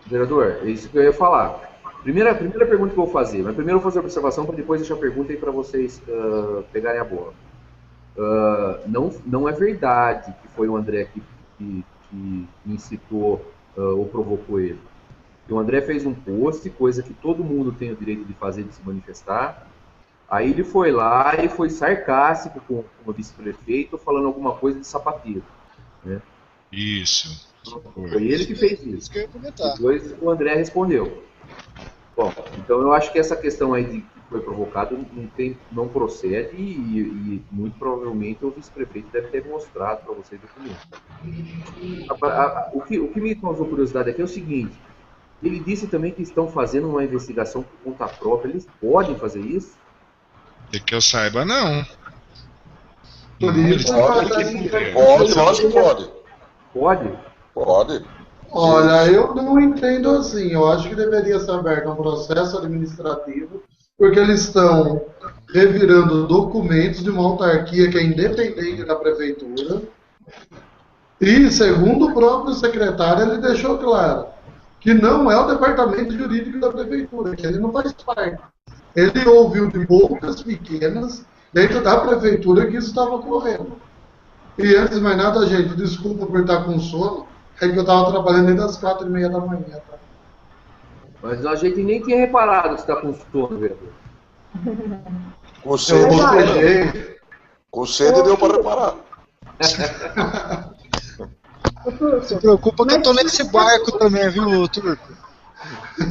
A: Vereador, é isso que eu ia falar. Primeira pergunta que eu vou fazer, mas primeiro eu vou fazer a observação para depois deixar a pergunta aí para vocês pegarem a bola. Não é verdade que foi o André que incitou ou provocou ele. O André fez um post, coisa que todo mundo tem o direito de fazer, de se manifestar. Aí ele foi lá e foi sarcástico com o vice-prefeito, falando alguma coisa de sapateiro. Né?
F: Isso.
A: Foi ele que fez isso. Depois o André respondeu. Bom, então eu acho que essa questão aí de que foi provocado não procede e muito provavelmente o vice-prefeito deve ter mostrado para vocês o que me causou curiosidade aqui é o seguinte: ele disse também que estão fazendo uma investigação por conta própria. Eles podem fazer isso?
F: De que eu saiba, não.
C: Lógico que pode.
A: Pode?
C: Pode.
E: Olha, eu não entendo assim. Eu acho que deveria ser aberto um processo administrativo, porque eles estão revirando documentos de uma autarquia que é independente da prefeitura. E, segundo o próprio secretário, ele deixou claro que não é o departamento jurídico da prefeitura, que ele não faz parte. Ele ouviu de bocas pequenas dentro da prefeitura que isso estava ocorrendo. E antes de mais nada, gente, desculpa por estar com sono, é que eu estava trabalhando desde as 4h30 da manhã. Tá?
A: Mas a gente nem tinha reparado que você está com sono, vereador.
C: Com sede deu para reparar.
B: Se preocupa que eu tô nesse barco também, viu, Turco?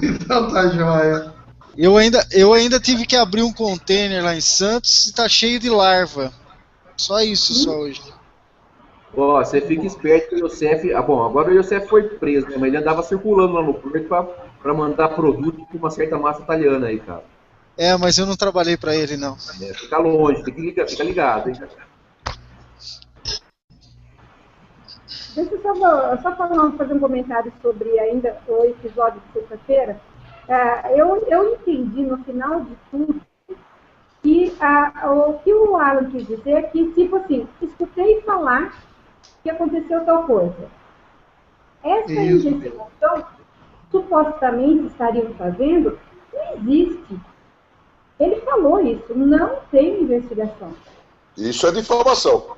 E: Então tá joia.
B: Eu ainda tive que abrir um container lá em Santos e tá cheio de larva. Só isso, só hoje.
A: Ó, você fica esperto que o Iosef... bom, agora o Iosef foi preso, né? Mas ele andava circulando lá no porto para mandar produto com uma certa massa italiana aí, cara.
B: É, mas eu não trabalhei para ele, não.
A: Fica longe, fica ligado, hein?
D: Deixa eu só fazer um comentário sobre ainda o episódio de sexta-feira. Eu entendi no final de tudo que o que o Alan quis dizer é que, tipo assim, escutei falar que aconteceu tal coisa. Essa investigação, supostamente estariam fazendo, não existe. Ele falou isso, não tem investigação.
C: Isso é difamação.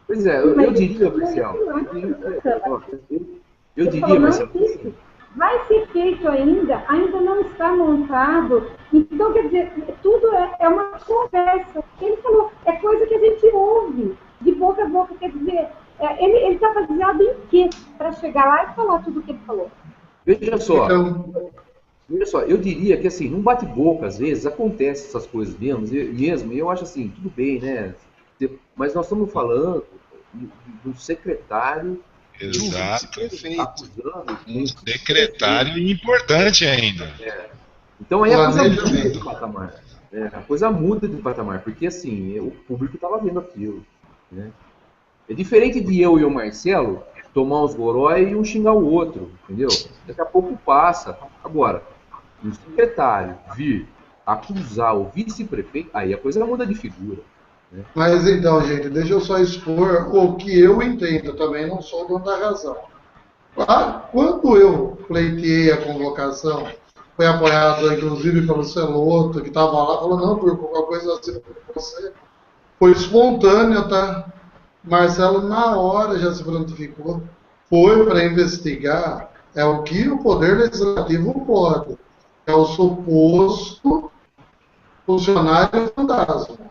A: Pois é, eu diria, Marcelo. Eu diria, Marcelo.
D: Vai ser feito ainda não está montado. Então, quer dizer, tudo é uma conversa. Ele falou, é coisa que a gente ouve de boca a boca. Quer dizer, ele está baseado em quê? Para chegar lá e falar tudo o que ele falou.
A: Veja só, eu diria que assim, num bate-boca, às vezes, acontece essas coisas mesmo, e eu acho assim, tudo bem, né? Mas nós estamos falando do secretário.
F: Exato.
A: Acusando,
F: secretário importante ainda.
A: Então aí a coisa muda de patamar. A coisa muda de patamar, porque assim, o público estava vendo aquilo. Né? É diferente de eu e o Marcelo tomar uns goró e um xingar o outro, entendeu? Daqui a pouco passa. Agora, um secretário vir acusar o vice-prefeito, aí a coisa muda de figura. Né?
E: Mas então, gente, deixa eu só expor o que eu entendo, eu também não sou o dono da razão. Quando eu pleiteei a convocação, foi apoiado inclusive pelo Celoto, que estava lá, falou, não, por qualquer coisa assim com você. Foi espontâneo, tá? Marcelo, na hora, já se prontificou, foi para investigar, é o que o Poder Legislativo pode, é o suposto funcionário fantasma.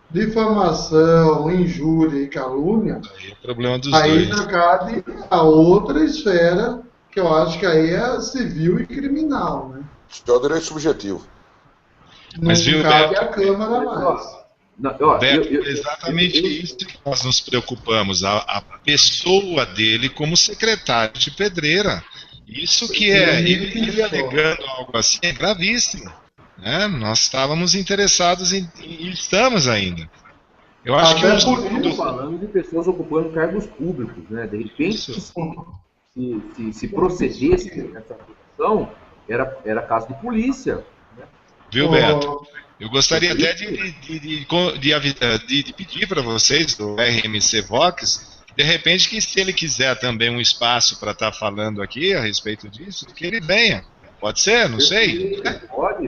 E: Difamação, injúria e calúnia,
F: Aí é problema dos
E: aí
F: dois.
E: cabe a outra esfera, que eu acho que aí é civil e criminal, né?
C: Isso é o direito subjetivo.
E: Não
F: Mas viu,
E: cabe
F: Beto?
E: à Câmara mais.
F: Beto, é exatamente isso que nós nos preocupamos, a pessoa dele como secretário de Pedreira. Isso que ele alegando algo assim é gravíssimo. Né? Nós estávamos interessados e estamos ainda. Eu acho que
A: estamos falando de pessoas ocupando cargos públicos, né? De repente, se procedesse nessa posição, era caso de polícia. Né?
F: Viu, Beto? Eu gostaria até de pedir para vocês do RMC Vox, de repente, que se ele quiser também um espaço para estar falando aqui a respeito disso, que ele venha. Pode ser? Não sei.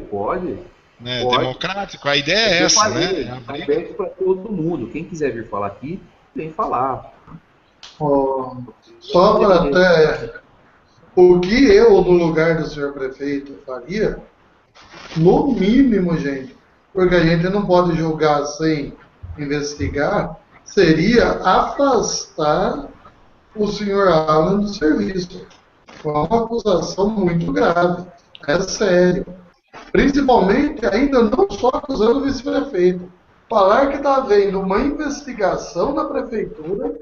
A: Pode.
F: Né? Democrático. A ideia é essa, né?
A: É aberto para todo mundo. Quem quiser vir falar aqui, vem falar.
E: Só para até o que eu, no lugar do senhor prefeito, faria, no mínimo, gente, porque a gente não pode julgar sem investigar, seria afastar o senhor Alan do serviço. Foi uma acusação muito grave, é sério. Principalmente, ainda não só acusando o vice-prefeito. Falar que está havendo uma investigação da prefeitura,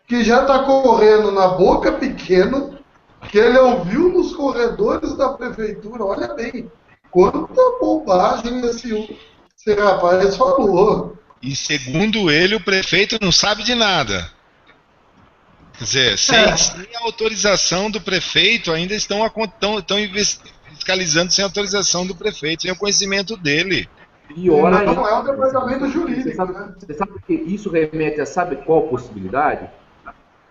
E: que já está correndo na boca pequena, que ele ouviu nos corredores da prefeitura. Olha bem, quanta bobagem esse rapaz falou.
F: E segundo ele, o prefeito não sabe de nada. Quer dizer, sem a autorização do prefeito, ainda estão fiscalizando sem autorização do prefeito, sem o conhecimento dele.
A: Pior ainda.
E: Não é o departamento jurídico.
A: Você sabe que isso remete a sabe qual possibilidade?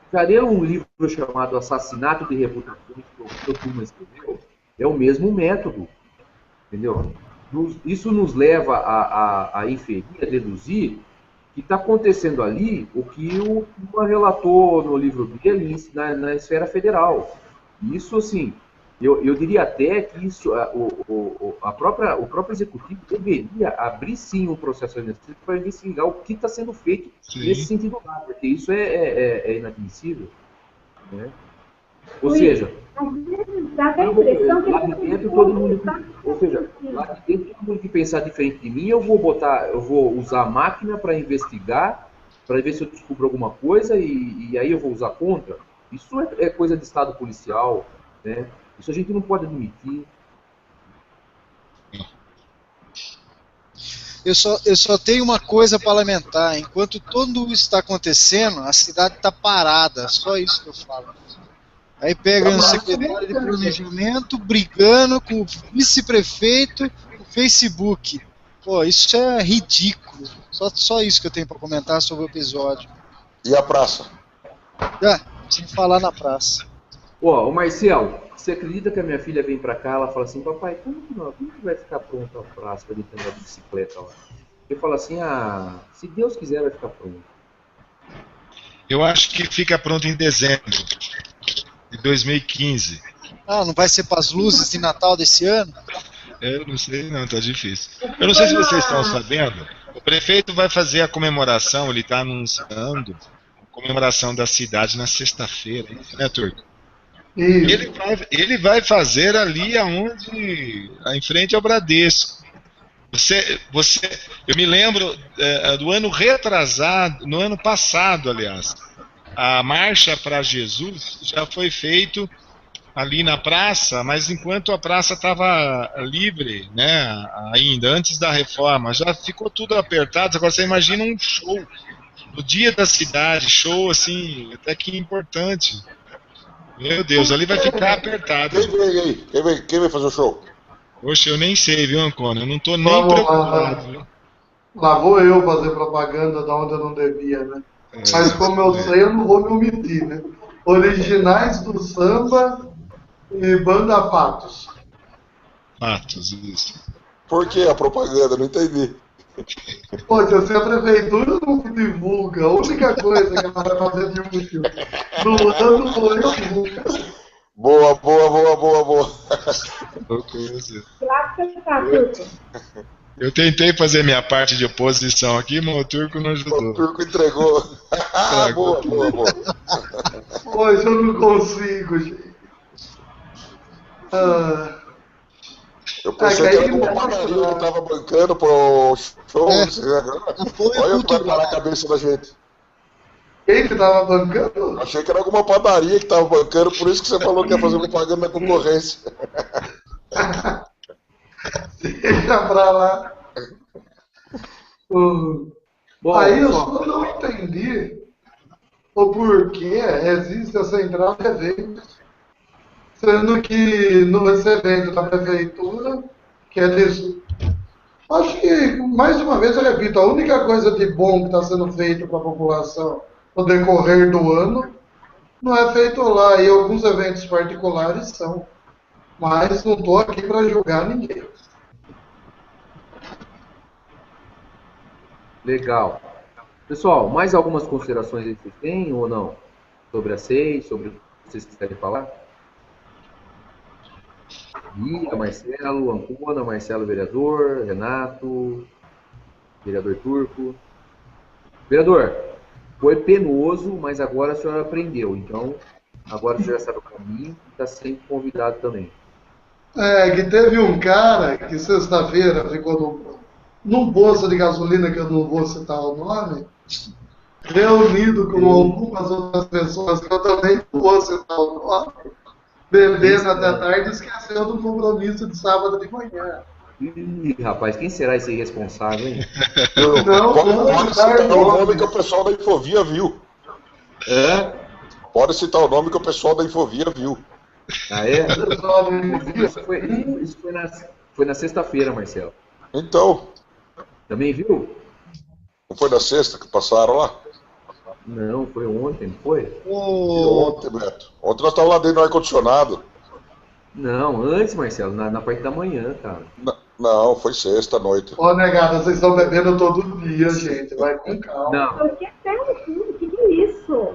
A: Ficaria um livro chamado Assassinato de Reputação, que o Turma escreveu. É o mesmo método. Entendeu? Isso nos leva a inferir, a deduzir que está acontecendo ali o que o Turma relatou no livro dele na esfera federal. Isso, assim, eu diria até que isso, o próprio executivo deveria abrir sim um processo administrativo para investigar o que está sendo feito nesse sentido lá, porque isso é inadmissível. Né? Ou seja,
D: às vezes dá até a impressão que
A: lá de dentro todo mundo, ou seja, lá de dentro todo mundo que pensar diferente de mim, eu vou usar a máquina para investigar, para ver se eu descubro alguma coisa e aí eu vou usar contra. Isso é coisa de estado policial, né? Isso a gente não pode admitir.
B: Eu só tenho uma coisa para lamentar. Enquanto tudo isso está acontecendo, a cidade está parada. Só isso que eu falo. Aí pega um secretário de planejamento brigando com o vice-prefeito no Facebook. Pô, isso é ridículo. Só isso que eu tenho para comentar sobre o episódio.
C: E a praça?
B: Sem falar na praça.
A: Ô, Marcelo, você acredita que a minha filha vem pra cá, ela fala assim, papai, como que vai ficar pronta a praça pra gente andar de bicicleta lá? Eu falo assim, se Deus quiser vai ficar pronto.
F: Eu acho que fica pronto em dezembro de 2015.
B: Não vai ser para as luzes de Natal desse ano?
F: Eu não sei, não, tá difícil. Eu não sei se vocês estão sabendo, o prefeito vai fazer a comemoração, ele está anunciando a comemoração da cidade na sexta-feira, né, Turco? Ele vai fazer ali em frente ao Bradesco. Eu me lembro do ano retrasado, no ano passado, aliás, a marcha para Jesus já foi feito ali na praça, mas enquanto a praça estava livre, né, ainda antes da reforma, já ficou tudo apertado. Agora você imagina um show no dia da cidade, show assim, até que importante. Meu Deus, ali vai ficar apertado.
C: Quem vem aí? Quem vai fazer o show?
F: Poxa, eu nem sei, viu, Ancona? Eu não tô nem
E: Vamos lá,
F: preocupado, viu?
E: lá vou eu fazer propaganda da onde eu não devia, né? Mas como eu sei, eu não vou me omitir, né? Originais do Samba e Banda Patos.
F: Fatos, isso.
C: Por que a propaganda? Não entendi.
E: Poxa, se a prefeitura não divulga, a única coisa que ela vai fazer de útil no ano vou eu divulgar.
C: Boa.
D: Lá que você tá, Turco.
F: Eu tentei fazer minha parte de oposição aqui, mas o Turco não
C: O
F: ajudou.
C: Turco entregou. Boa.
E: Poxa, eu não consigo, gente.
C: Eu pensei que era uma padaria que tava bancando pro show.
B: Apoio
C: Olha o que vai parar a
B: cultural.
C: cabeça da gente.
E: Quem que tava bancando?
C: Achei que era alguma padaria que tava bancando, por isso que você falou que ia fazer propaganda na concorrência.
E: Deixa pra lá.
A: Bom,
E: Aí eu
A: pessoal,
E: só não entendi o porquê existe essa entrada de eventos, sendo que esse evento da prefeitura, que é disso. Acho que, mais uma vez, eu repito, a única coisa de bom que está sendo feito para a população no decorrer do ano não é feito lá, e alguns eventos particulares são. Mas não estou aqui para julgar ninguém.
A: legal. Pessoal, mais algumas considerações aí que vocês têm ou não? Sobre a SEI, sobre o que vocês quiserem falar? Bia, Marcelo, Ancona, Marcelo vereador, Renato, vereador Turco. Vereador, foi penoso, mas agora a senhora aprendeu. Então, agora você já sabe o caminho e está sempre convidado também.
E: É, que teve um cara que sexta-feira ficou num posto de gasolina, que eu não vou citar o nome, reunido com algumas outras pessoas que eu também não vou citar o nome, bebendo até tarde, esqueceu do compromisso de sábado de manhã.
A: Ih, rapaz, quem será esse irresponsável, hein?
C: Pode citar o nome que o pessoal da Infovia viu.
A: É?
C: Pode citar o nome que o pessoal da Infovia viu.
A: Ah, é?
E: Pessoal, não via.
A: Isso foi na sexta-feira, Marcelo.
C: Então,
A: Também viu?
C: não foi na sexta que passaram lá?
A: Não, foi ontem, não foi?
C: Ontem, Beto. Ontem nós estávamos lá dentro do ar-condicionado.
A: Não, antes, Marcelo, na parte da manhã, cara.
C: Não, foi sexta à noite.
E: Ô, negada, vocês estão bebendo todo dia, gente. Vai com calma.
A: Não,
D: Eu quero até o que é isso?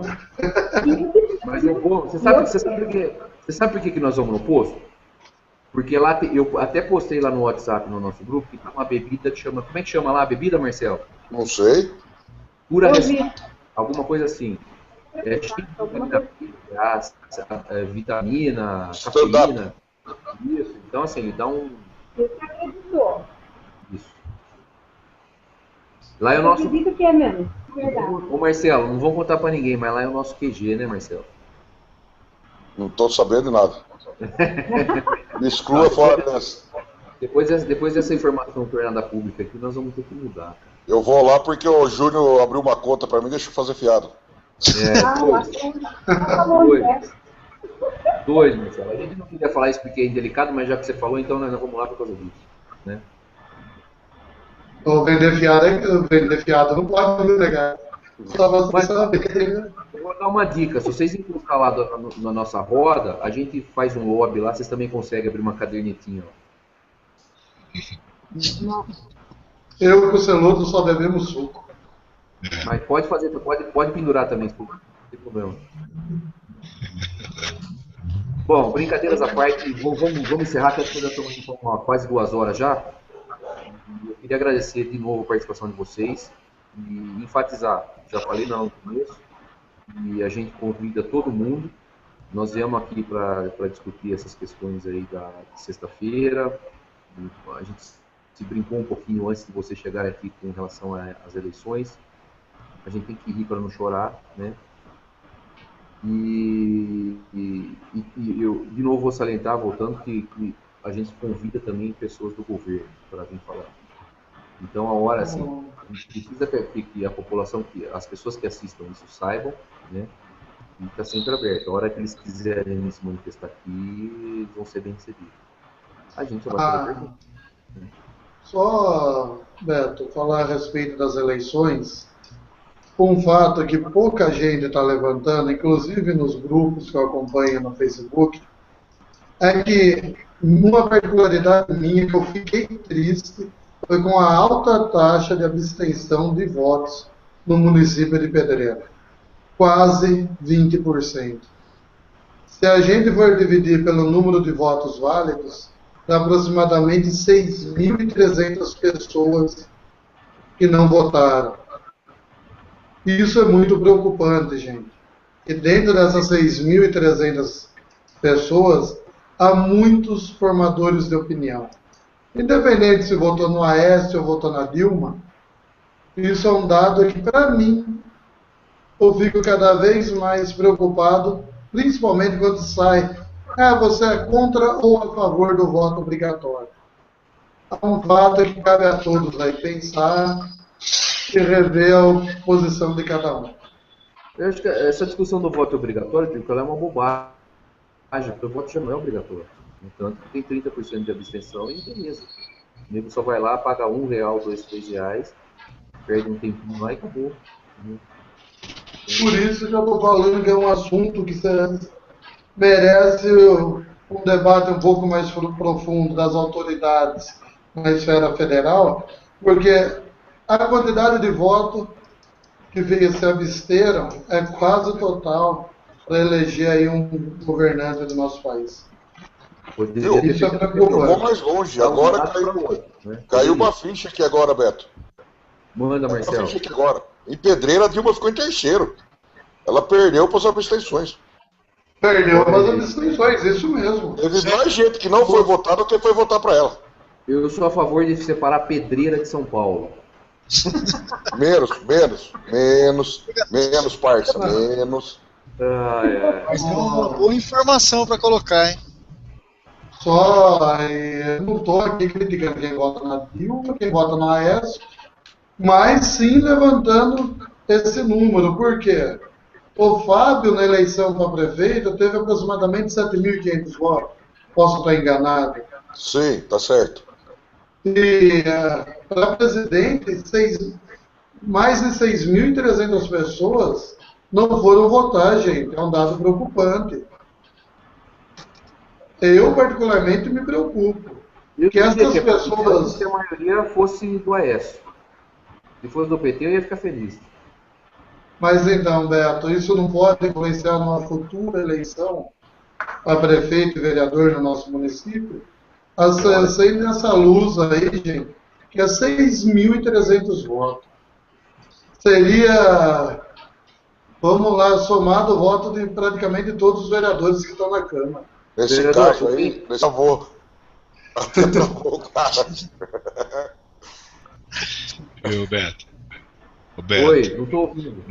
A: mas eu vou. Você sabe por que nós vamos no posto? Porque lá eu até postei lá no WhatsApp, no nosso grupo, que tem uma bebida que chama. Como é que chama lá a bebida, Marcelo?
C: Não sei.
A: Pura
D: Hoje.
A: resposta. Alguma coisa assim. É cheio de vitamina,
C: Stand-up.
A: cafeína. Isso. Então, assim, ele dá um.
D: Você acreditou?
A: Isso. Lá é o
D: Eu
A: nosso.
D: acredito que é mesmo. Verdade.
A: Ô, Marcelo, não vou contar pra ninguém, mas lá é o nosso QG, né, Marcelo?
C: Não estou sabendo de nada. Me exclua fora dessa.
A: Depois dessa informação tornada pública aqui, nós vamos ter que mudar, cara.
C: Eu vou lá porque o Júnior abriu uma conta para mim, deixa eu fazer fiado.
A: Dois, Marcelo. A gente não queria falar isso porque é indelicado, mas já que você falou, então nós vamos lá por causa disso, né?
E: Ou vender fiado não pode me negar. Só você saber.
A: Eu vou dar uma dica. Se vocês encostar lá na nossa roda, a gente faz um lobby lá, vocês também conseguem abrir uma cadernetinha. Ó.
E: Eu e o Celoto só bebemos suco.
A: Mas pode fazer, pode pendurar também, não tem problema. Bom, brincadeiras à parte, vamos encerrar, que acho que já estamos com quase 2 horas já. Eu queria agradecer de novo a participação de vocês e enfatizar, já falei no começo, e a gente convida todo mundo. Nós viemos aqui para discutir essas questões aí da sexta-feira. A gente se brincou um pouquinho antes de você chegar aqui com relação às eleições. A gente tem que rir para não chorar, né? E eu, de novo, vou salientar, voltando, que a gente convida também pessoas do governo para vir falar. Então, a hora, assim, a gente precisa que a população, que as pessoas que assistam isso saibam, né? E está sempre aberto. A hora que eles quiserem se manifestar aqui, eles vão ser bem recebidos. A gente só vai fazer pergunta.
E: Só, Beto, falar a respeito das eleições, um fato que pouca gente está levantando, inclusive nos grupos que eu acompanho no Facebook, é que uma particularidade minha que eu fiquei triste foi com a alta taxa de abstenção de votos no município de Pedreira. Quase 20%. Se a gente for dividir pelo número de votos válidos, dá aproximadamente 6.300 pessoas que não votaram. Isso é muito preocupante, gente. E dentro dessas 6.300 pessoas, há muitos formadores de opinião. Independente se votou no Aécio ou votou na Dilma, isso é um dado que, para mim, eu fico cada vez mais preocupado, principalmente quando sai, você é contra ou a favor do voto obrigatório. É um fato que cabe a todos aí pensar e rever a posição de cada um.
A: Eu acho que essa discussão do voto obrigatório, ela é uma bobagem, porque o voto já não é obrigatório. Entanto, tem 30% de abstenção e beleza. O nego só vai lá, paga R$1, R$2, R$3, perde um tempinho lá e acabou.
E: Por isso que eu estou falando que é um assunto que merece um debate um pouco mais profundo das autoridades na esfera federal, porque a quantidade de votos que se absteram é quase total para eleger aí um governante do nosso país.
C: Isso é preocupante. Eu vou mais longe. Agora caiu uma ficha aqui agora, Beto.
A: Manda, Marcelo.
C: Uma ficha aqui agora. Em Pedreira, a Dilma ficou em terceiro. Ela perdeu para as abstenções.
E: Perdeu para as abstenções, isso mesmo.
C: Teve mais gente que não foi votar do que foi votar para ela.
A: Eu sou a favor de separar Pedreira de São Paulo.
C: Menos, parça, menos.
B: Mas é uma boa informação para colocar, hein?
E: Só, eu não estou aqui criticando quem vota na Dilma, quem vota na Aécio, mas sim levantando esse número. Por quê? O Fábio, na eleição para prefeito, teve aproximadamente 7.500 votos. Posso estar enganado?
C: Sim, tá certo.
E: E para presidente, mais de 6.300 pessoas não foram votar, gente. É um dado preocupante. Eu, particularmente, me preocupo. Que essas pessoas...
A: Se a maioria fosse do Aécio. Se fosse do PT, eu ia ficar feliz.
E: Mas então, Beto, isso não pode influenciar numa futura eleição para prefeito e vereador no nosso município? Acende essa luz aí, gente, que é 6.300 votos. Seria, vamos lá, somado o voto de praticamente todos os vereadores que estão na Câmara.
C: Nesse vereador, caso aí, deixa eu vou. Até travou o cara.
F: Beto.
A: Oi, não estou ouvindo.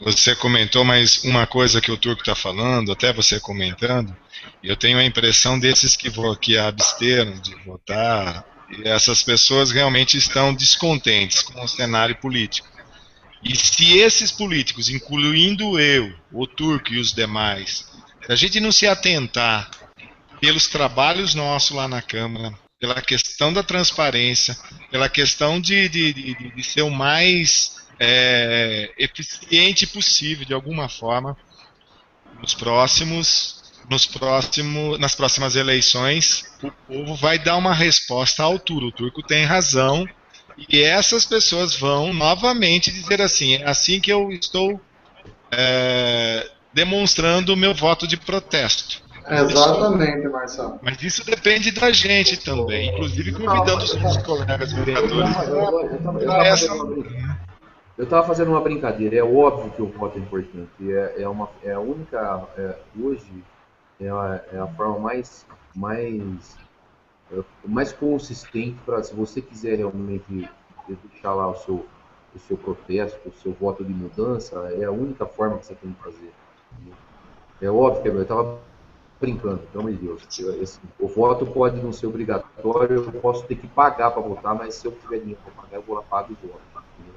F: Você comentou, mas uma coisa que o Turco está falando, até você comentando, eu tenho a impressão desses que absteram de votar, e essas pessoas realmente estão descontentes com o cenário político. E se esses políticos, incluindo eu, o Turco e os demais, se a gente não se atentar pelos trabalhos nossos lá na Câmara, pela questão da transparência, pela questão de ser o mais eficiente possível, de alguma forma, nas próximas eleições, o povo vai dar uma resposta à altura. O Turco tem razão, e essas pessoas vão novamente dizer assim, é assim que eu estou demonstrando o meu voto de protesto.
E: Exatamente, Marcelo.
F: Mas isso depende da gente também, inclusive convidando os nossos colegas vereadores.
A: Eu estava fazendo uma brincadeira. É óbvio que o voto é importante. É a única, hoje é a forma mais consistente para, se você quiser realmente deixar lá o seu protesto, o seu voto de mudança, é a única forma que você tem que fazer. É óbvio que eu estava brincando, pelo amor de Deus. O voto pode não ser obrigatório, eu posso ter que pagar para votar, mas se eu tiver dinheiro para pagar, eu vou lá pago e voto. Entendeu?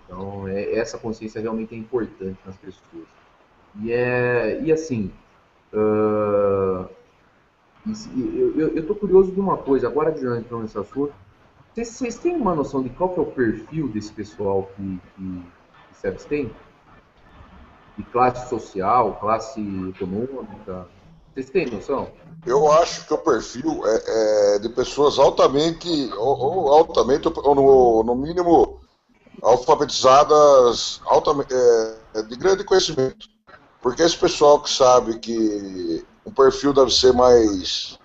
A: Então, essa consciência realmente é importante nas pessoas. E assim, eu estou curioso de uma coisa, agora que já entrou nesse assunto, vocês têm uma noção de qual que é o perfil desse pessoal que se abstém? De classe social, classe econômica? Vocês têm noção?
C: Eu acho que o perfil é de pessoas altamente, ou altamente, ou no mínimo alfabetizadas, de grande conhecimento. Porque esse pessoal que sabe que o perfil deve ser mais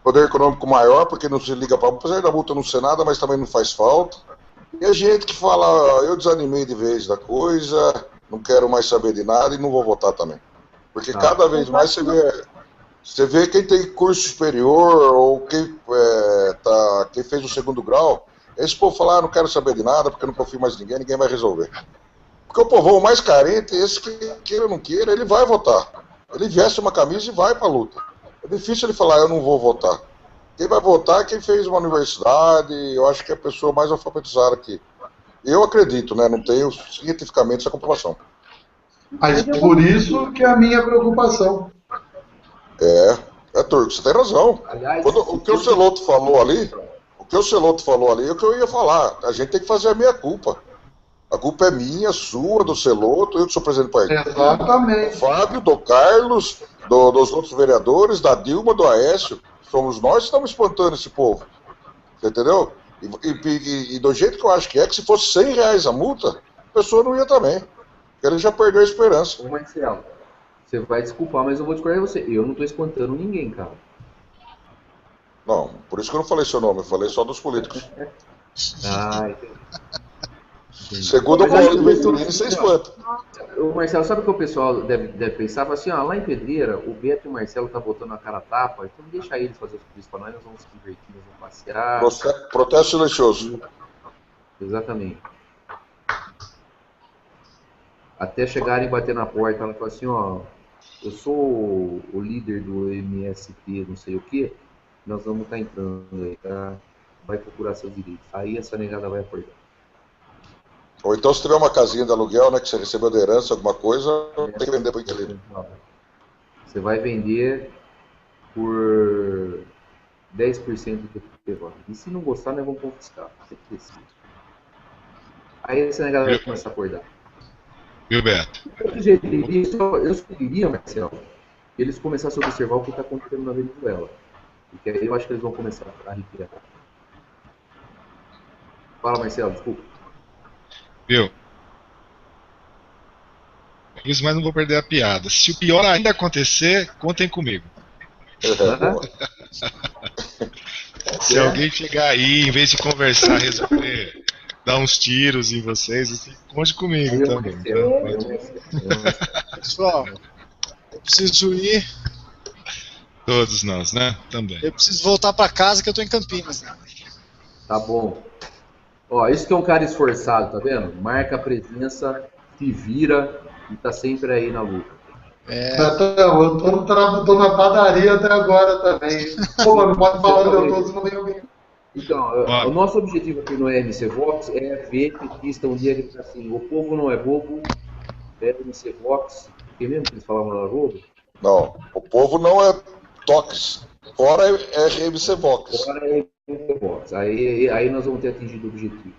C: poder econômico maior, porque não se liga para, apesar da multa não ser nada, mas também não faz falta. E a gente que fala, eu desanimei de vez da coisa, não quero mais saber de nada e não vou votar também. Porque cada vez mais você vê quem tem curso superior ou quem fez o segundo grau, esse povo fala, não quero saber de nada, porque eu não confio mais em ninguém vai resolver. Porque o povão mais carente, esse que queira ou não queira, ele vai votar. Ele veste uma camisa e vai para a luta. É difícil ele falar, eu não vou votar. Quem vai votar é quem fez uma universidade, eu acho que é a pessoa mais alfabetizada aqui. Eu acredito, né? Não tenho cientificamente essa comprovação.
E: Mas por isso que é a minha preocupação.
C: Turco, você tem razão.
A: Aliás,
C: o que o Celoto falou ali é o que eu ia falar. A gente tem que fazer a meia-culpa. A culpa é minha, sua, do Celoto, eu que sou presidente do partido.
E: Exatamente.
C: Do Fábio, do Carlos, dos outros vereadores, da Dilma, do Aécio. Somos nós que estamos espantando esse povo. Você entendeu? E do jeito que eu acho que se fosse R$100 a multa, a pessoa não ia também. Porque ele já perdeu a esperança.
A: Ô Marcelo, você vai desculpar, mas eu vou discordar de você. Eu não estou espantando ninguém, cara.
C: Não, por isso que eu não falei seu nome, eu falei só dos políticos.
A: Entendi.
C: Segundo o Paulo de Venturini, você espanta.
A: O Marcelo, sabe o que o pessoal deve pensar? Fala assim, lá em Pedreira, o Beto e o Marcelo tá botando a cara a tapa, então deixa eles fazer os serviços para nós vamos se divertir, nós vamos passear.
C: Protesto silencioso.
A: Exatamente. Até chegarem e bater na porta, ela fala assim, eu sou o líder do MST, não sei o que, nós vamos estar entrando aí, tá? Vai procurar seus direitos. Aí essa negada vai acordar.
C: Ou então, se tiver uma casinha de aluguel, né, que você recebeu de herança, alguma coisa, tem que vender para o inquilino.
A: Você vai vender por 10% do que vale. E se não gostar, nós vamos confiscar. Você decide. Aí essa negada vai começar a acordar.
F: Viu, Beto?
A: Eu sugeriria, Marcelo, que eles começassem a observar o que está acontecendo na Venezuela. Porque aí eu acho que eles vão começar a retirar. Fala, Marcelo, desculpa.
F: Viu? Isso, mas não vou perder a piada. Se o pior ainda acontecer, contem comigo. Se alguém chegar aí, em vez de conversar, resolver dar uns tiros em vocês, assim, conte comigo também.
B: Pessoal, eu preciso ir.
F: Todos nós, né? Também.
B: Eu preciso voltar para casa que eu tô em Campinas. Né?
A: Tá bom. Isso que é um cara esforçado, tá vendo? Marca a presença, se vira e tá sempre aí na luta.
E: Eu tô na padaria até agora também. Pô, não pode falar onde eu tô, senão vem alguém.
A: Então, o nosso objetivo aqui no MC Vox é ver petista um dia ele diz assim, o povo não é bobo, é MC Vox. O que mesmo que eles falavam na Globo?
C: Não, o povo não é toques. Fora é MC Vox.
A: Fora é MC Vox. Aí nós vamos ter atingido o objetivo.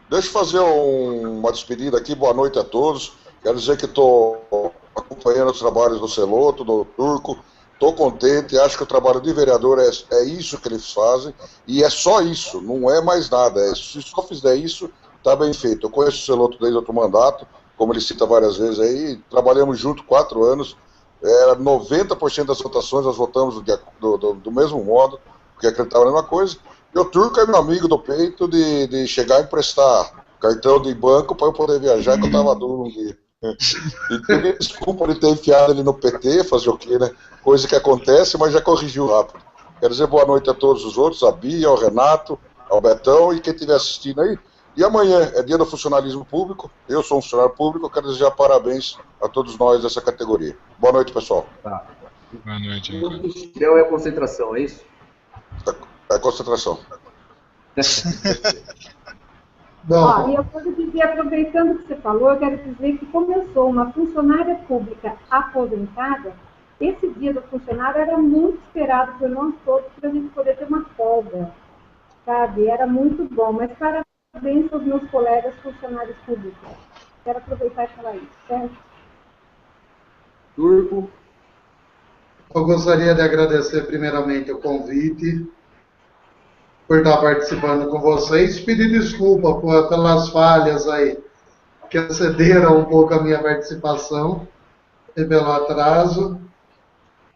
C: Deixa eu fazer uma despedida aqui. Boa noite a todos. Quero dizer que estou acompanhando os trabalhos do Celoto, do Turco. Estou contente. Acho que o trabalho de vereador é isso que eles fazem. E é só isso, não é mais nada. Se só fizer isso, está bem feito. Eu conheço o Celoto desde outro mandato, como ele cita várias vezes aí. Trabalhamos junto 4 anos. 90% das votações nós votamos do mesmo modo, porque acreditava na mesma coisa. E o Turco é meu amigo do peito de chegar e emprestar cartão de banco para eu poder viajar, que eu estava duro um dia. E desculpa ele ter enfiado ele no PT, fazer o quê, né? Coisa que acontece, mas já corrigiu rápido. Quero dizer boa noite a todos os outros, a Bia, ao Renato, ao Betão e quem estiver assistindo aí. E amanhã é dia do funcionalismo público, eu sou um funcionário público, eu quero desejar parabéns a todos nós dessa categoria. Boa noite, pessoal.
A: Tá.
F: Boa noite.
A: O Shell é a concentração, é isso?
C: É concentração.
D: Ó, e eu quero dizer, aproveitando que você falou, eu quero dizer que como eu sou uma funcionária pública aposentada, esse dia do funcionário era muito esperado por nós todos para a gente poder ter uma folga, sabe? Era muito bom, mas parabéns aos meus colegas funcionários públicos. Quero aproveitar e falar isso, certo?
A: Turco.
E: Eu gostaria de agradecer primeiramente o convite, por estar participando com vocês, pedir desculpa pelas falhas aí, que excederam um pouco a minha participação e pelo atraso.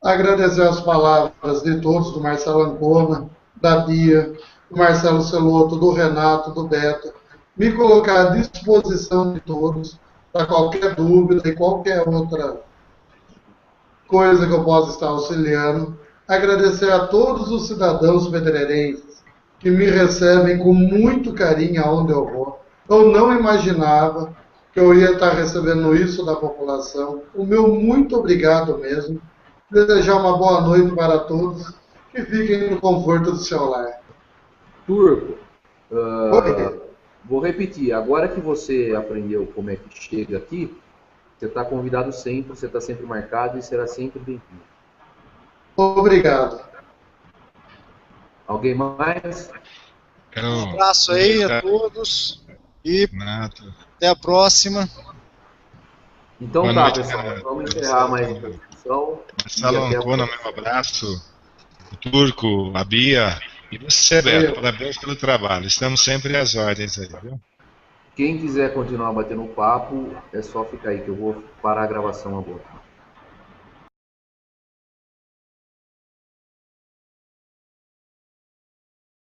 E: Agradecer as palavras de todos, do Marcelo Ancona, da Bia, do Marcelo Celoto, do Renato, do Beto, me colocar à disposição de todos para qualquer dúvida e qualquer outra coisa que eu possa estar auxiliando. Agradecer a todos os cidadãos pedreirenses que me recebem com muito carinho aonde eu vou. Eu não imaginava que eu ia estar recebendo isso da população. O meu muito obrigado mesmo. Desejar uma boa noite para todos, que fiquem no conforto do seu lar.
A: Turco, vou repetir, agora que você aprendeu como é que chega aqui, você está convidado sempre, você está sempre marcado e será sempre bem-vindo.
E: Obrigado.
A: Alguém mais?
B: Um abraço aí a todos e até a próxima.
A: Então
F: boa
A: tá,
F: noite,
A: pessoal,
F: cara.
A: vamos encerrar mais uma discussão.
F: Marcelo Ancona, meu abraço. O Turco, a Bia e você, Beto. Parabéns pelo trabalho. Estamos sempre às ordens aí, viu?
A: Quem quiser continuar batendo papo, é só ficar aí, que eu vou parar a gravação agora.